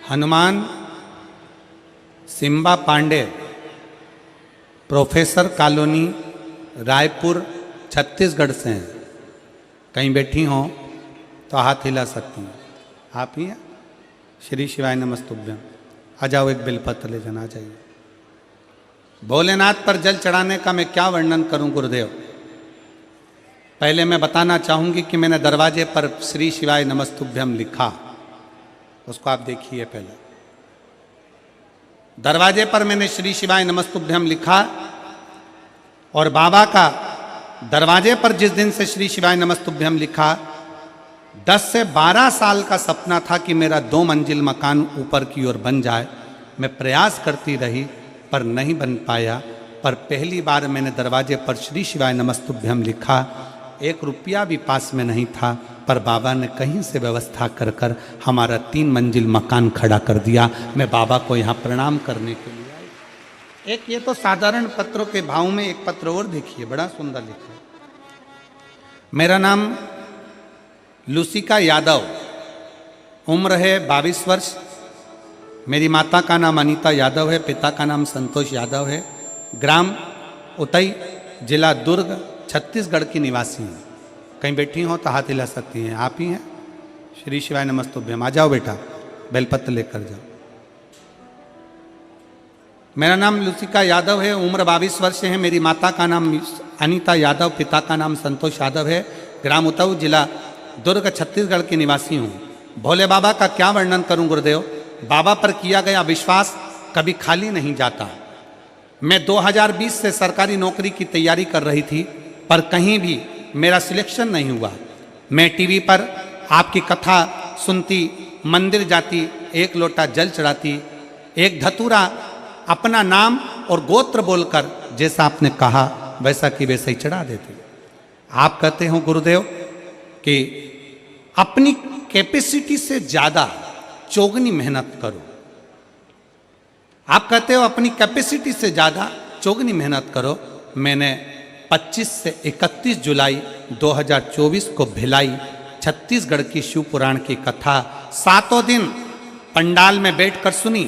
हनुमान सिम्बा पांडे, प्रोफेसर कॉलोनी, रायपुर, छत्तीसगढ़ से हैं। कहीं बैठी हों तो हाथ हिला सकती हैं। आप ही हैं? श्री शिवाय नमस्तुभ्यम। आ जाओ, एक बेलपत्र ले जाना चाहिए। भोलेनाथ पर जल चढ़ाने का मैं क्या वर्णन करूं गुरुदेव। पहले मैं बताना चाहूंगी कि मैंने दरवाजे पर श्री शिवाय नमस्तुभ्यम लिखा, उसको आप देखिए। पहले दरवाजे पर मैंने श्री शिवाय नमस्तुभ्यम लिखा, और बाबा का दरवाजे पर जिस दिन से श्री शिवाय नमस्तुभ्यम लिखा, 10 से 12 साल का सपना था कि मेरा 2 मंजिल मकान ऊपर की ओर बन जाए। मैं प्रयास करती रही पर नहीं बन पाया। पर पहली बार मैंने दरवाजे पर श्री शिवाय नमस्तुभ्यम लिखा। 1 रुपया भी पास में नहीं था, पर बाबा ने कहीं से व्यवस्था कर कर हमारा 3 मंजिल मकान खड़ा कर दिया। मैं बाबा को यहाँ प्रणाम करने के लिए आई। एक ये तो साधारण पत्रों के भाव में एक पत्र और देखिए, बड़ा सुंदर लिखा है। मेरा नाम लुसिका यादव, उम्र है 22 वर्ष। मेरी माता का नाम अनीता यादव है, पिता का नाम संतोष यादव है। ग्राम उतई, जिला दुर्ग, छत्तीसगढ़ की निवासी हूँ। कहीं बैठी हो तो हाथ हिला सकती हैं। आप ही हैं? श्री शिवाय नमस्तुभ्यम। आ जाओ बेटा, बेलपत्र लेकर जाओ। मेरा नाम लुसिका यादव है, उम्र 22 वर्ष है। मेरी माता का नाम अनीता यादव, पिता का नाम संतोष यादव है। ग्राम उतऊ, जिला दुर्ग, छत्तीसगढ़ की निवासी हूँ। भोले बाबा का क्या वर्णन करूं गुरुदेव। बाबा पर किया गया विश्वास कभी खाली नहीं जाता। मैं 2020 से सरकारी नौकरी की तैयारी कर रही थी, पर कहीं भी मेरा सिलेक्शन नहीं हुआ। मैं टीवी पर आपकी कथा सुनती, मंदिर जाती, 1 लोटा जल चढ़ाती, 1 धतूरा अपना नाम और गोत्र बोलकर, जैसा आपने कहा वैसा कि वैसे ही चढ़ा देते। आप कहते हो गुरुदेव कि अपनी कैपेसिटी से ज़्यादा चौगनी मेहनत करो। आप कहते हो अपनी कैपेसिटी से ज़्यादा चौगनी मेहनत करो। मैंने 25 से 31 जुलाई 2024 को भिलाई, छत्तीसगढ़ की शिव पुराण की कथा 7 दिन पंडाल में बैठकर सुनी।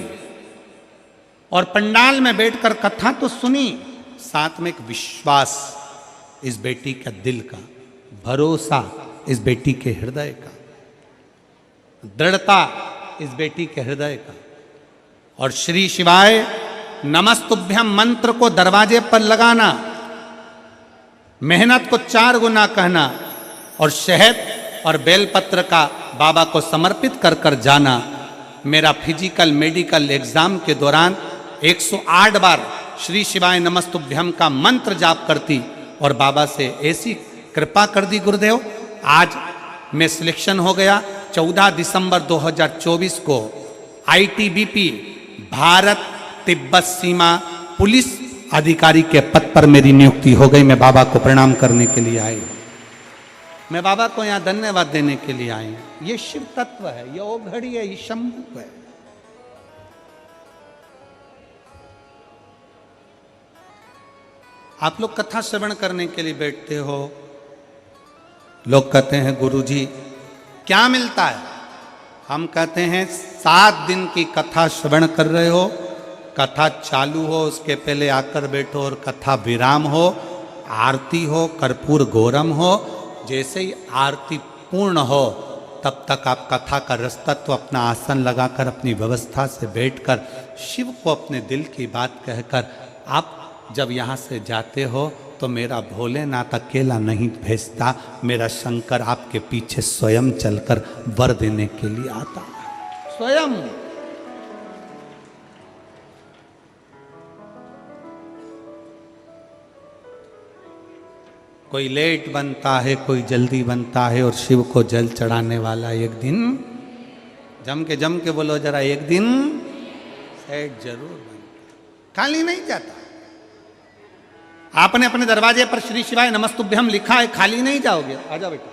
और पंडाल में बैठकर कथा तो सुनी, साथ में एक विश्वास इस बेटी का दिल का, भरोसा इस बेटी के हृदय का, दृढ़ता इस बेटी के हृदय का। और श्री शिवाय नमस्तुभ्यम मंत्र को दरवाजे पर लगाना, मेहनत को 4 गुना कहना, और शहद और बेलपत्र का बाबा को समर्पित कर कर जाना। मेरा फिजिकल मेडिकल एग्जाम के दौरान 108 बार श्री शिवाय नमस्तुभ्यम का मंत्र जाप करती, और बाबा से ऐसी कृपा कर दी गुरुदेव, आज मैं सिलेक्शन हो गया। 14 दिसंबर 2024 को ITBP भारत तिब्बत सीमा पुलिस अधिकारी के पद पर मेरी नियुक्ति हो गई। मैं बाबा को प्रणाम करने के लिए आई, मैं बाबा को यहाँ धन्यवाद देने के लिए आई। ये शिव तत्व है, ये ओघड़ी है, ये शंभु है। आप लोग कथा श्रवण करने के लिए बैठते हो, लोग कहते हैं गुरुजी क्या मिलता है। हम कहते हैं 7 दिन की कथा श्रवण कर रहे हो, कथा चालू हो उसके पहले आकर बैठो, और कथा विराम हो, आरती हो, कर्पूर गौरम हो, जैसे ही आरती पूर्ण हो तब तक आप कथा का रसतत्व अपना आसन लगाकर अपनी व्यवस्था से बैठकर शिव को अपने दिल की बात कहकर आप जब यहाँ से जाते हो तो मेरा भोलेनाथ अकेला नहीं भेजता, मेरा शंकर आपके पीछे स्वयं चलकर वर देने के लिए आता है, स्वयं। कोई लेट बनता है, कोई जल्दी बनता है, और शिव को जल चढ़ाने वाला एक दिन जम के बोलो जरा, एक दिन सेठ जरूर बनता, खाली नहीं जाता। आपने अपने दरवाजे पर श्री शिवाय नमस्तुभ्यम लिखा है, खाली नहीं जाओगे। आ जाओ बेटा।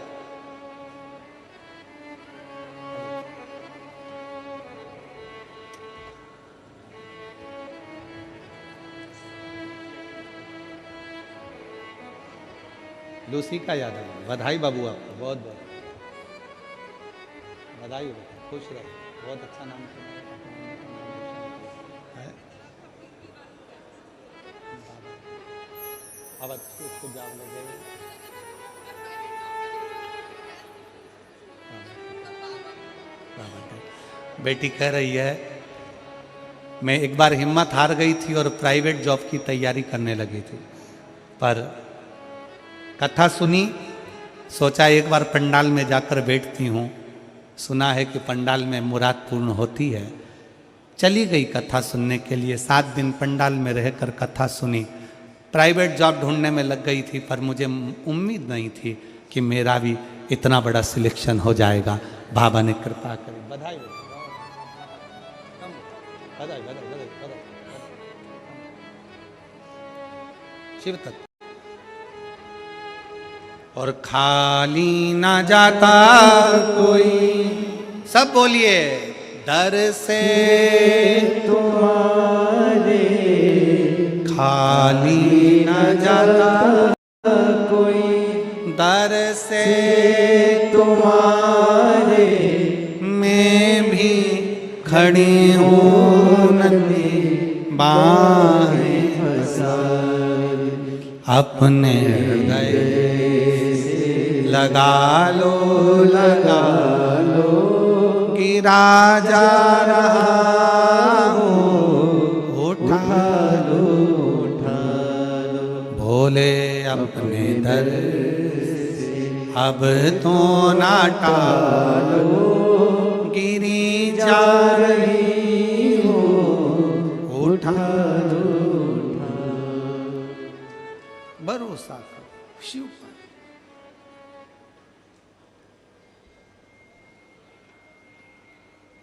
लूसी का याद है, बधाई बाबू, आपको बहुत बहुत बधाई हो, खुश रहो, बहुत अच्छा नाम है। अब उसको जाओ लगे। बेटी कह रही है मैं एक बार हिम्मत हार गई थी और प्राइवेट जॉब की तैयारी करने लगी थी, पर कथा सुनी, सोचा एक बार पंडाल में जाकर बैठती हूँ, सुना है कि पंडाल में मुराद पूर्ण होती है। चली गई कथा सुनने के लिए, 7 दिन पंडाल में रहकर कथा सुनी। प्राइवेट जॉब ढूंढने में लग गई थी, पर मुझे उम्मीद नहीं थी कि मेरा भी इतना बड़ा सिलेक्शन हो जाएगा। बाबा ने कृपा करी। बधाई बधाई बधाई बधाई। शिव तत्व। और खाली ना जाता कोई, सब बोलिए, दर से तुम्हारे खाली ना जाता कोई, दर से तुम्हारे मैं भी खड़ी हूँ नदी बाहें पसार, अपने हृदय लगा लो गिरा जा रहा हूँ, उठा लो भोले अपने दर से, अब तो ना टालो, गिरी जा रही हो, उठा लो भरोसा करो शिव पर।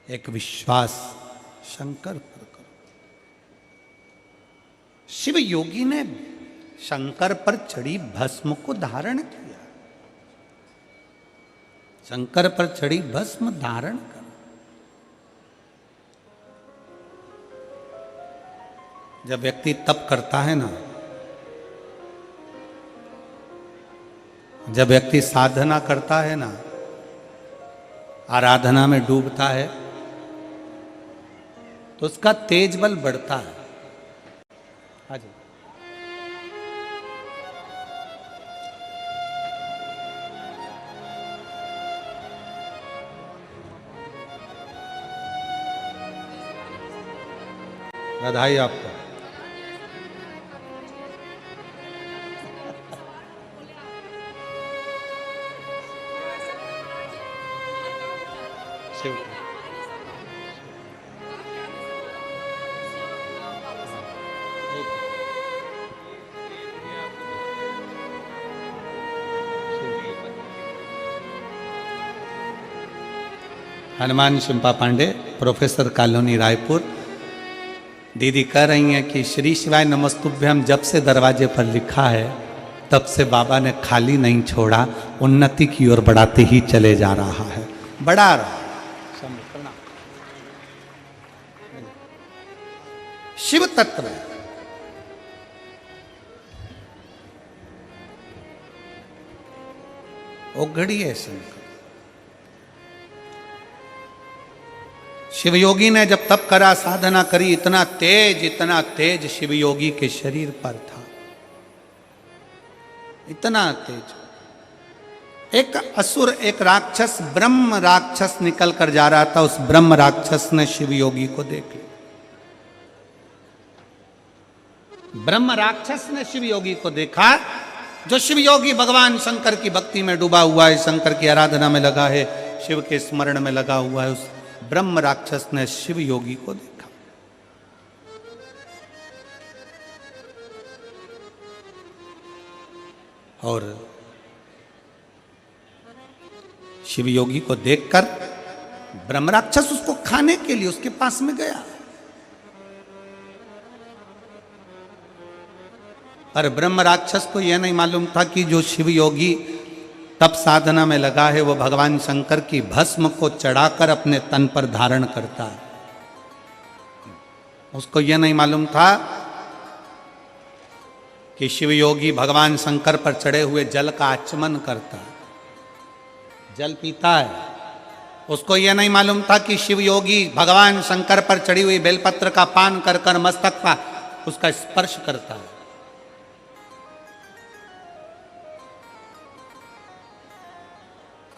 एक विश्वास शंकर पर करो। शिव योगी ने शंकर पर चढ़ी भस्म को धारण किया। शंकर पर चढ़ी भस्म धारण करो। जब व्यक्ति तप करता है ना, जब व्यक्ति साधना करता है ना, आराधना में डूबता है, तो उसका तेज बल बढ़ता है। आज बधाई आपको। Shiv Hanuman Shimpa Pande, professor colony Raipur. दीदी कह रही हैं कि श्री शिवाय नमस्तुभ्यम जब से दरवाजे पर लिखा है तब से बाबा ने खाली नहीं छोड़ा, उन्नति की ओर बढ़ाते ही चले जा रहा है, बढ़ा रहा है। शिव तत्व है। वो घड़ी है शंकर। शिवयोगी ने जब तप करा, साधना करी, इतना तेज शिवयोगी के शरीर पर था, इतना तेज। एक असुर, एक राक्षस, ब्रह्म राक्षस निकल कर जा रहा था। उस ब्रह्म राक्षस ने शिव योगी को देख लिया। ब्रह्म राक्षस ने शिव योगी को देखा, जो शिव योगी भगवान शंकर की भक्ति में डूबा हुआ है, शंकर की आराधना में लगा है, शिव के स्मरण में लगा हुआ है। उस ब्रह्म राक्षस ने शिव योगी को देखा और शिव योगी को देखकर ब्रह्म राक्षस उसको खाने के लिए उसके पास में गया। पर ब्रह्म राक्षस को यह नहीं मालूम था कि जो शिव योगी तप साधना में लगा है वो भगवान शंकर की भस्म को चढ़ाकर अपने तन पर धारण करता है। उसको यह नहीं मालूम था कि शिव योगी भगवान शंकर पर चढ़े हुए जल का आचमन करता है, जल पीता है। उसको यह नहीं मालूम था कि शिव योगी भगवान शंकर पर चढ़ी हुई बेलपत्र का पान कर कर मस्तक का उसका स्पर्श करता है।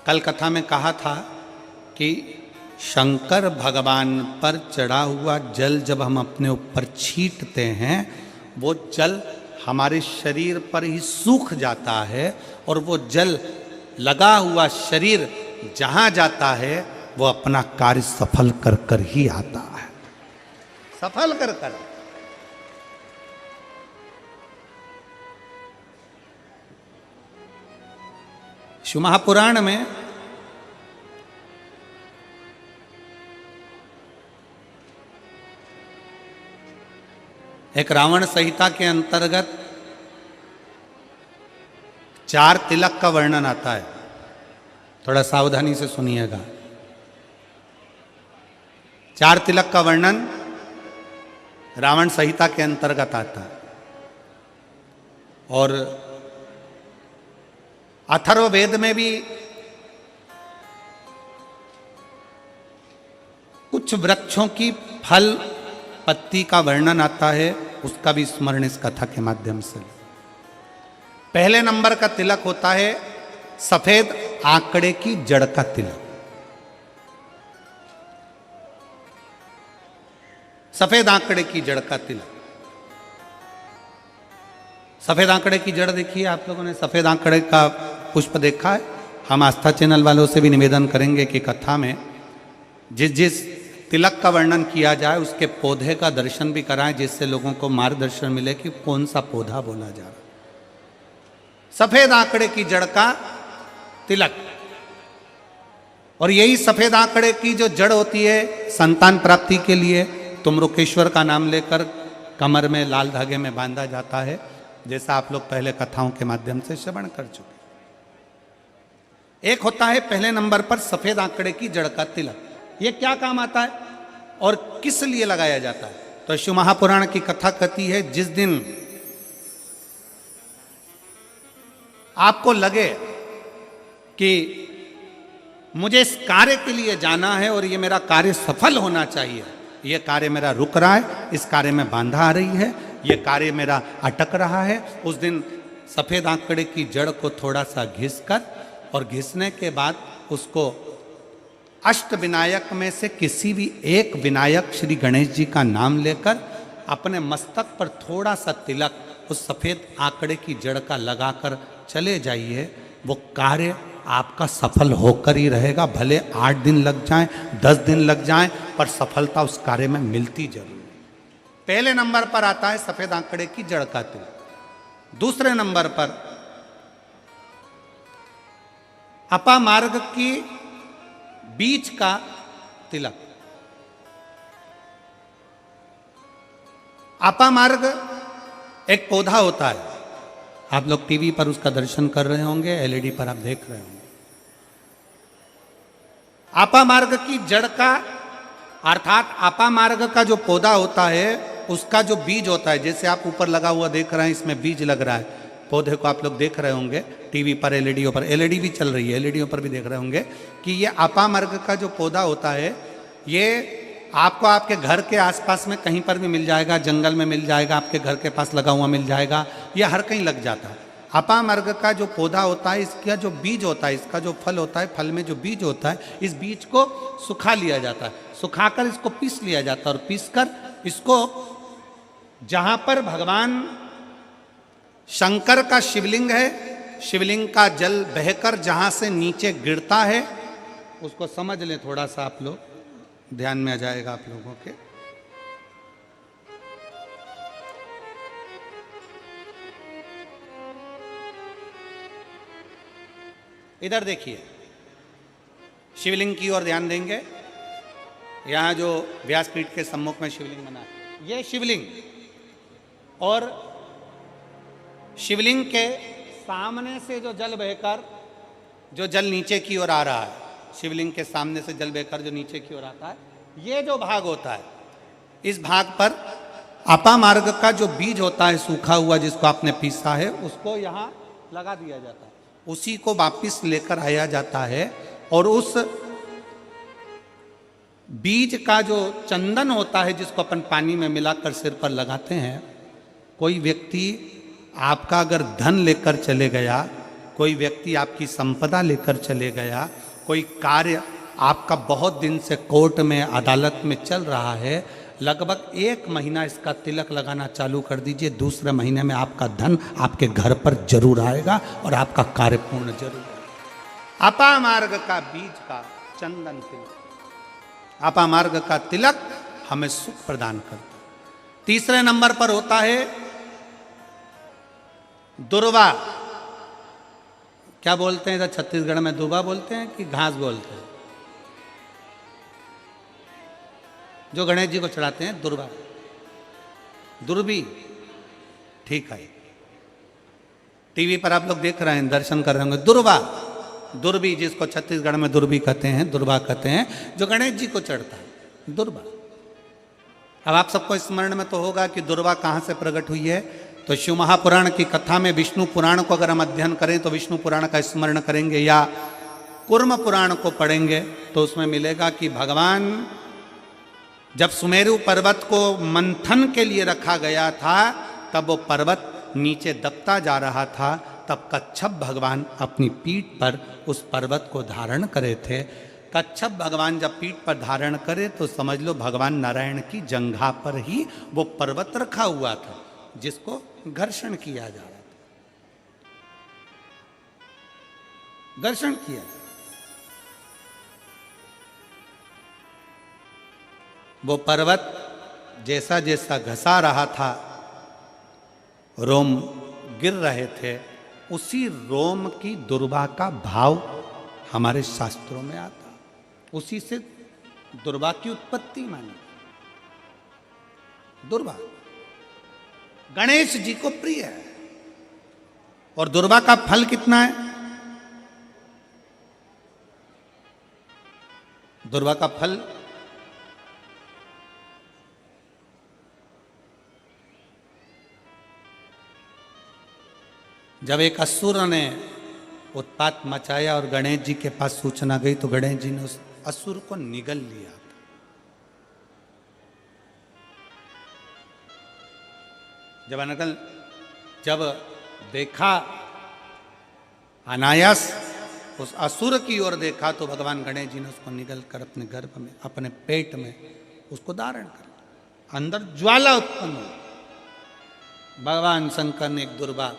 कल कथा में कहा था कि शंकर भगवान पर चढ़ा हुआ जल जब हम अपने ऊपर छींटते हैं, वो जल हमारे शरीर पर ही सूख जाता है और वो जल लगा हुआ शरीर जहां जाता है वो अपना कार्य सफल कर कर ही आता है, सफल कर कर। शिव महापुराण में एक रावण संहिता के अंतर्गत 4 तिलक का वर्णन आता है। थोड़ा सावधानी से सुनिएगा। 4 तिलक का वर्णन रावण संहिता के अंतर्गत आता है और अथर्ववेद में भी कुछ वृक्षों की फल पत्ती का वर्णन आता है, उसका भी स्मरण इस कथा के माध्यम से। पहले नंबर का तिलक होता है सफेद आंकड़े की जड़ का तिलक। सफेद आंकड़े की जड़ का तिलक। सफेद आंकड़े की जड़ देखिए, आप लोगों ने सफेद आंकड़े का पुष्प देखा है? हम आस्था चैनल वालों से भी निवेदन करेंगे कि कथा में जिस जिस तिलक का वर्णन किया जाए उसके पौधे का दर्शन भी कराएं, जिससे लोगों को मार्गदर्शन मिले कि कौन सा पौधा बोला जा रहा है। सफेद आंकड़े की जड़ का तिलक। और यही सफेद आंकड़े की जो जड़ होती है संतान प्राप्ति के लिए तुमरुकेश्वर का नाम लेकर कमर में लाल धागे में बांधा जाता है, जैसा आप लोग पहले कथाओं के माध्यम से श्रवण कर चुके। एक होता है पहले नंबर पर सफेद आंकड़े की जड़ का तिलक। ये क्या काम आता है और किस लिए लगाया जाता है? तो शिव महापुराण की कथा कहती है, जिस दिन आपको लगे कि मुझे इस कार्य के लिए जाना है और ये मेरा कार्य सफल होना चाहिए, ये कार्य मेरा रुक रहा है, इस कार्य में बाधा आ रही है, ये कार्य मेरा अटक रहा है, उस दिन सफेद आंकड़े की जड़ को थोड़ा सा घिसकर और घिसने के बाद उसको अष्ट विनायक में से किसी भी एक विनायक श्री गणेश जी का नाम लेकर अपने मस्तक पर थोड़ा सा तिलक उस सफेद आंकड़े की जड़ का लगाकर चले जाइए। वो कार्य आपका सफल होकर ही रहेगा, भले 8 दिन लग जाएं, 10 दिन लग जाएं, पर सफलता उस कार्य में मिलती जरूर। पहले नंबर पर आता है सफेद आंकड़े की जड़ का तिलक। दूसरे नंबर पर अपामार्ग की बीज का तिलक। अपामार्ग एक पौधा होता है, आप लोग टीवी पर उसका दर्शन कर रहे होंगे, एलईडी पर आप देख रहे होंगे। अपामार्ग की जड़ का अर्थात अपामार्ग का जो पौधा होता है उसका जो बीज होता है, जैसे आप ऊपर लगा हुआ देख रहे हैं, इसमें बीज लग रहा है, पौधे को आप लोग देख रहे होंगे टीवी पर, एलईडीओ पर, एलईडी भी चल रही है, एलईडीओ पर भी देख रहे होंगे कि ये अपामार्ग का जो पौधा होता है ये आपको आपके घर के आसपास में कहीं पर भी मिल जाएगा, जंगल में मिल जाएगा, आपके घर के पास लगा हुआ मिल जाएगा, ये हर कहीं लग जाता है। अपामर्ग का जो पौधा होता है, इसका जो बीज होता है, इसका जो फल होता है, फल में जो बीज होता है, इस बीज को सुखा लिया जाता है, सुखाकर इसको पीस लिया जाता है और पीसकर इसको जहां पर भगवान शंकर का शिवलिंग है, शिवलिंग का जल बहकर जहां से नीचे गिरता है, उसको समझ लें थोड़ा सा, आप लोग ध्यान में आ जाएगा आप लोगों के। इधर देखिए, शिवलिंग की ओर ध्यान देंगे। यहां जो व्यासपीठ के सम्मुख में शिवलिंग बना है, यह शिवलिंग, और शिवलिंग के सामने से जो जल बहकर, जो जल नीचे की ओर आ रहा है, शिवलिंग के सामने से जल बहकर जो नीचे की ओर आता है, ये जो भाग होता है, इस भाग पर अपामार्ग का जो बीज होता है सूखा हुआ, जिसको आपने पीसा है, उसको यहां लगा दिया जाता है, उसी को वापिस लेकर आया जाता है। और उस बीज का जो चंदन होता है, जिसको अपन पानी में मिलाकर सिर पर लगाते हैं, कोई व्यक्ति आपका अगर धन लेकर चले गया, कोई व्यक्ति आपकी संपदा लेकर चले गया, कोई कार्य आपका बहुत दिन से कोर्ट में, अदालत में चल रहा है, लगभग 1 महीना इसका तिलक लगाना चालू कर दीजिए, दूसरे महीने में आपका धन आपके घर पर जरूर आएगा और आपका कार्य पूर्ण जरूर होगा। अपामार्ग का बीज का चंदन तिलक, अपामार्ग का तिलक हमें सुख प्रदान करता है। तीसरे नंबर पर होता है दुर्वा। क्या बोलते हैं इधर छत्तीसगढ़ में, दुर्वा बोलते हैं कि घास बोलते हैं? जो गणेश जी को चढ़ाते हैं, दुर्वा, दुर्बी, ठीक है। टीवी पर आप लोग देख रहे हैं, दर्शन कर रहे होंगे। दुर्वा, दुर्बी, जिसको छत्तीसगढ़ में दुर्बी कहते हैं, दुर्वा कहते हैं, जो गणेश जी को चढ़ता है, दुर्वा। अब आप सबको स्मरण में तो होगा कि दुर्वा कहाँ से प्रकट हुई है। तो शिव महापुराण की कथा में विष्णु पुराण को अगर हम अध्ययन करें तो विष्णु पुराण का स्मरण करेंगे, या कूर्म पुराण को पढ़ेंगे तो उसमें मिलेगा कि भगवान जब सुमेरु पर्वत को मंथन के लिए रखा गया था, तब वो पर्वत नीचे दबता जा रहा था, तब कच्छप भगवान अपनी पीठ पर उस पर्वत को धारण करे थे। कच्छप भगवान जब पीठ पर धारण करे तो समझ लो भगवान नारायण की जंघा पर ही वो पर्वत रखा हुआ था, जिसको घर्षण किया जा रहा था, घर्षण किया। वो पर्वत जैसा जैसा घसा रहा था, रोम गिर रहे थे, उसी रोम की दुर्वा का भाव हमारे शास्त्रों में आता, उसी से दुर्वा की उत्पत्ति मानी। दुर्वा गणेश जी को प्रिय है। और दुर्वा का फल कितना है? दुर्वा का फल जब एक असुर ने उत्पात मचाया और गणेश जी के पास सूचना गई, तो गणेश जी ने उस असुर को निगल लिया। जब देखा, अनायास उस असुर की ओर देखा, तो भगवान गणेश जी ने उसको निगल कर अपने गर्भ में, अपने पेट में उसको धारण कर, अंदर ज्वाला उत्पन्न हुई। भगवान शंकर ने एक दुर्वा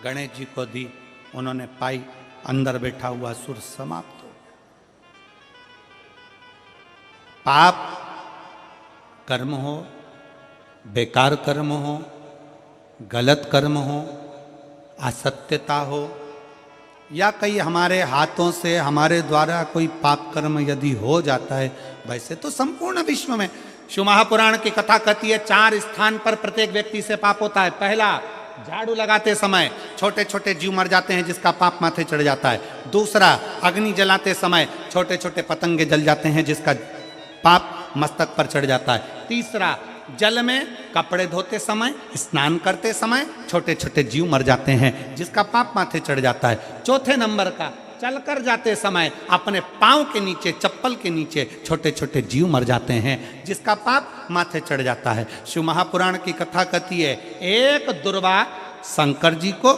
गणेश जी को दी, उन्होंने पाई, अंदर बैठा हुआ असुर समाप्त हो गया। पाप कर्म हो, बेकार कर्म हो, गलत कर्म हो, असत्यता हो, या कई हमारे हाथों से हमारे द्वारा कोई पाप कर्म यदि हो जाता है, वैसे तो संपूर्ण विश्व में शिव महापुराण की कथा कहती है 4 स्थान पर प्रत्येक व्यक्ति से पाप होता है। पहला, झाड़ू लगाते समय छोटे छोटे जीव मर जाते हैं जिसका पाप माथे चढ़ जाता है। दूसरा, अग्नि जलाते समय छोटे छोटे पतंगे जल जाते हैं जिसका पाप मस्तक पर चढ़ जाता है। तीसरा, जल में कपड़े धोते समय, स्नान करते समय छोटे छोटे जीव मर जाते हैं जिसका पाप माथे चढ़ जाता है। चौथे नंबर का, चलकर जाते समय अपने पांव के नीचे, चप्पल के नीचे छोटे छोटे जीव मर जाते हैं जिसका पाप माथे चढ़ जाता है। शिव महापुराण की कथा कहती है, एक दुर्वा शंकर जी को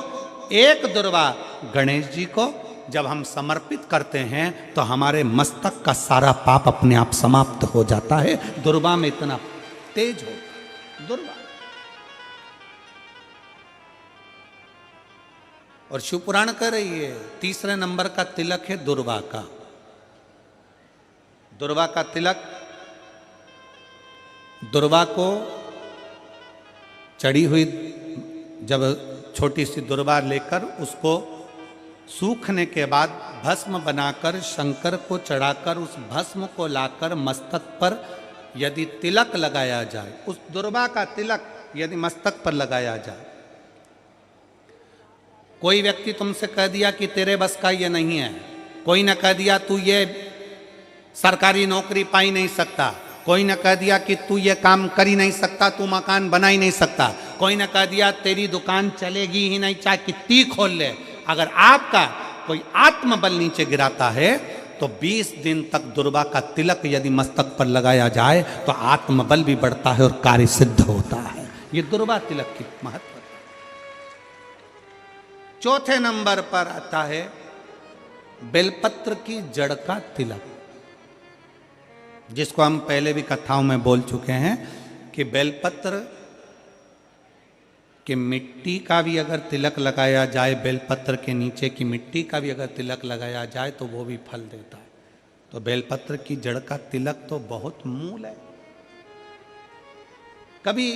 एक दुर्वा गणेश जी को जब हम समर्पित करते हैं तो हमारे मस्तक का सारा पाप अपने आप समाप्त हो जाता है। दुर्वा में इतना तेज हो दुर्वा। और शिव पुराण कह रही है तीसरे नंबर का तिलक है दुर्वा का। दुर्वा का तिलक, दुर्वा को चढ़ी हुई जब छोटी सी दुर्वा लेकर उसको सूखने के बाद भस्म बनाकर शंकर को चढ़ाकर उस भस्म को लाकर मस्तक पर यदि तिलक लगाया जाए, उस दुर्वा का तिलक यदि मस्तक पर लगाया जाए, कोई व्यक्ति तुमसे कह दिया कि तेरे बस का ये नहीं है, कोई ने कह दिया तू ये सरकारी नौकरी पा ही नहीं सकता, कोई ने कह दिया कि तू ये काम कर ही नहीं सकता, तू मकान बना ही नहीं सकता, कोई ने कह दिया तेरी दुकान चलेगी ही नहीं चाहे कितनी खोल ले, अगर आपका कोई आत्मबल नीचे गिराता है तो 20 दिन तक दुर्वा का तिलक यदि मस्तक पर लगाया जाए तो आत्मबल भी बढ़ता है और कार्य सिद्ध होता है। ये दुर्वा तिलक की महत्व। चौथे नंबर पर आता है बेलपत्र की जड़ का तिलक, जिसको हम पहले भी कथाओं में बोल चुके हैं कि बेलपत्र कि मिट्टी का भी अगर तिलक लगाया जाए, बेलपत्र के नीचे की मिट्टी का भी अगर तिलक लगाया जाए तो वो भी फल देता है। तो बेलपत्र की जड़ का तिलक तो बहुत मूल है। कभी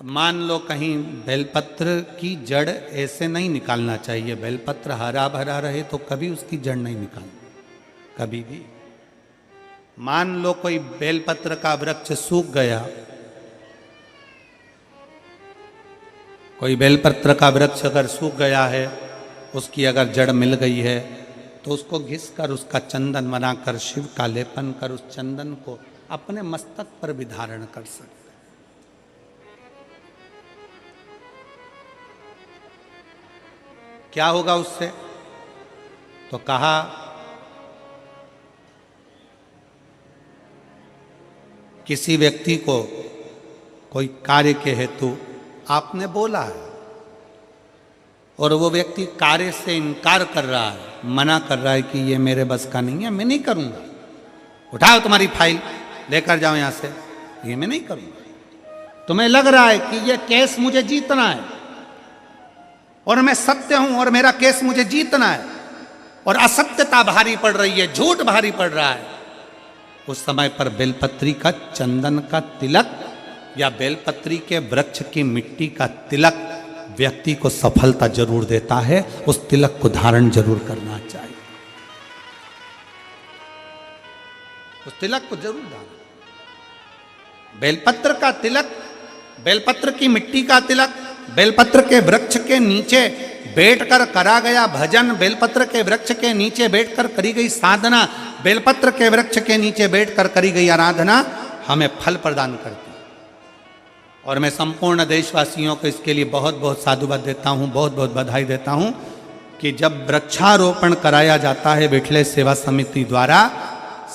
मान लो कहीं बेलपत्र की जड़ ऐसे नहीं निकालना चाहिए, बेलपत्र हरा भरा रहे तो कभी उसकी जड़ नहीं निकालना, कभी भी। मान लो कोई बेलपत्र का वृक्ष सूख गया, कोई बेलपत्र का वृक्ष अगर सूख गया है, उसकी अगर जड़ मिल गई है तो उसको घिस कर उसका चंदन बनाकर शिव का लेपन कर उस चंदन को अपने मस्तक पर भी धारण कर सकते। क्या होगा उससे? तो कहा किसी व्यक्ति को कोई कार्य के हेतु आपने बोला है और वो व्यक्ति कार्य से इनकार कर रहा है, मना कर रहा है कि ये मेरे बस का नहीं है, मैं नहीं करूंगा, उठाओ तुम्हारी फाइल लेकर जाओ यहां से, ये मैं नहीं करूंगा। तुम्हें लग रहा है कि ये केस मुझे जीतना है और मैं सत्य हूं और मेरा केस मुझे जीतना है और असत्यता भारी पड़ रही है, झूठ भारी पड़ रहा है, उस समय पर बेलपत्री का चंदन का तिलक या बेलपत्री के वृक्ष की मिट्टी का तिलक व्यक्ति को सफलता जरूर देता है। उस तिलक को धारण जरूर करना चाहिए, उस तिलक को जरूर धारण। बेलपत्र का तिलक, बेलपत्र की मिट्टी का तिलक, बेलपत्र के वृक्ष के नीचे बैठकर करा गया भजन, बेलपत्र के वृक्ष के नीचे बैठकर करी गई साधना, बेलपत्र के वृक्ष के नीचे बैठकर करी गई आराधना हमें फल प्रदान करती। और मैं संपूर्ण देशवासियों को इसके लिए बहुत बहुत साधुवाद देता हूँ, बहुत बहुत बधाई देता हूँ कि जब वृक्षारोपण कराया जाता है विठले सेवा समिति द्वारा,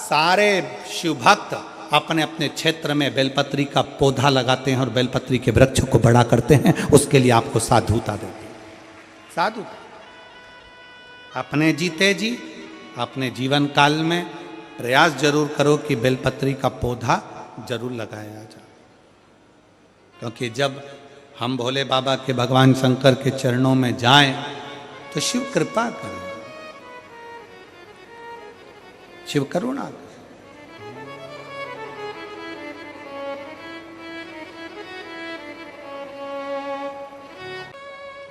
सारे शिव भक्त अपने अपने क्षेत्र में बेलपत्री का पौधा लगाते हैं और बेलपत्री के वृक्ष को बड़ा करते हैं। उसके लिए आपको साधुता देते हैं, साधुता। अपने जीते जी अपने जीवन काल में प्रयास जरूर करो कि बेलपत्री का पौधा जरूर लगाया जाए, क्योंकि जब हम भोले बाबा के भगवान शंकर के चरणों में जाएं तो शिव कृपा करें, शिव करुणा करें।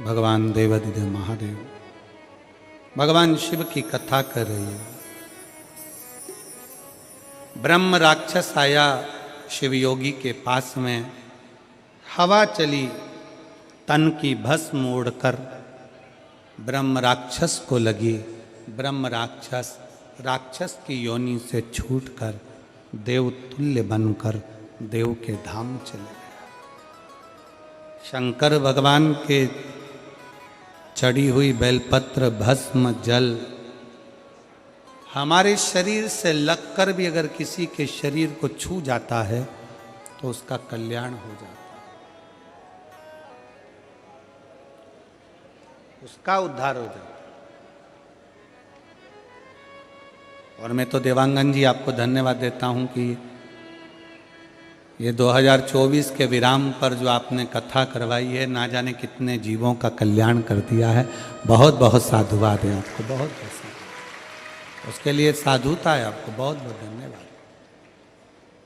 भगवान देवाधिदेव महादेव भगवान शिव की कथा कर रही है। ब्रह्म राक्षस आया शिव योगी के पास में, हवा चली तन की भस्म उड़कर ब्रह्म राक्षस को लगी। ब्रह्म राक्षस राक्षस की योनि से छूटकर देवतुल्य बनकर देव के धाम चले गया। शंकर भगवान के चढ़ी हुई बेलपत्र भस्म जल हमारे शरीर से लगकर भी अगर किसी के शरीर को छू जाता है तो उसका कल्याण हो जाता है। उसका उद्धार हो जाए। और मैं तो देवांगन जी आपको धन्यवाद देता हूं कि ये 2024 के विराम पर जो आपने कथा करवाई है, ना जाने कितने जीवों का कल्याण कर दिया है। बहुत बहुत साधुवाद है आपको, बहुत बहुत साधुवाद। उसके लिए साधुता है आपको, बहुत बहुत धन्यवाद।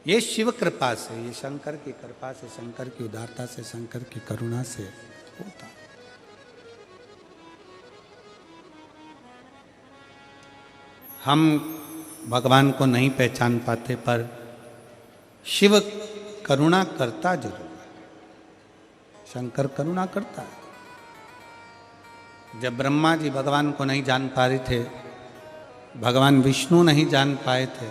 ये शिव कृपा से, ये शंकर की कृपा से, शंकर की उदारता से, शंकर की करुणा से होता। हम भगवान को नहीं पहचान पाते, पर शिव करुणा करता जरूर है। शंकर करुणा करता है। जब ब्रह्मा जी भगवान को नहीं जान पा रहे थे, भगवान विष्णु नहीं जान पाए थे,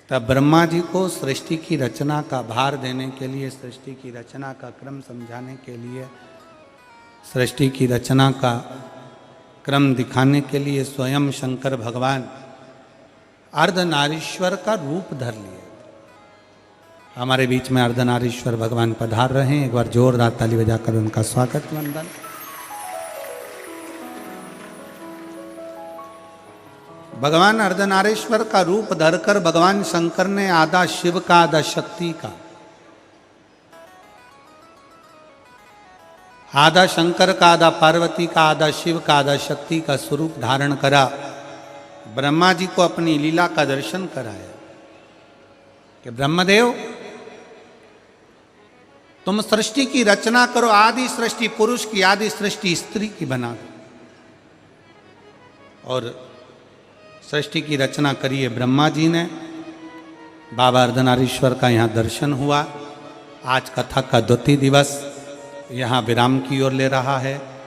तब ब्रह्मा जी को सृष्टि की रचना का भार देने के लिए, सृष्टि की रचना का क्रम समझाने के लिए, सृष्टि की रचना का क्रम दिखाने के लिए स्वयं शंकर भगवान अर्धनारीश्वर का रूप धर लिए। हमारे बीच में अर्धनारीश्वर भगवान पधार रहे हैं। एक बार जोरदार ताली बजाकर उनका स्वागत वंदन। भगवान अर्धनारीश्वर का रूप धरकर भगवान शंकर ने आधा शिव का, आधा शक्ति का, आधा शंकर का, आधा पार्वती का, आधा शिव का, आधा शक्ति का स्वरूप धारण करा। ब्रह्मा जी को अपनी लीला का दर्शन कराया कि ब्रह्मदेव, तुम सृष्टि की रचना करो। आदि सृष्टि पुरुष की, आदि सृष्टि स्त्री की बना दो। और सृष्टि की रचना करिए ब्रह्मा जी ने। बाबा अर्धनारीश्वर का यहाँ दर्शन हुआ। आज कथा का द्वितीय दिवस यहाँ विराम की ओर ले रहा है।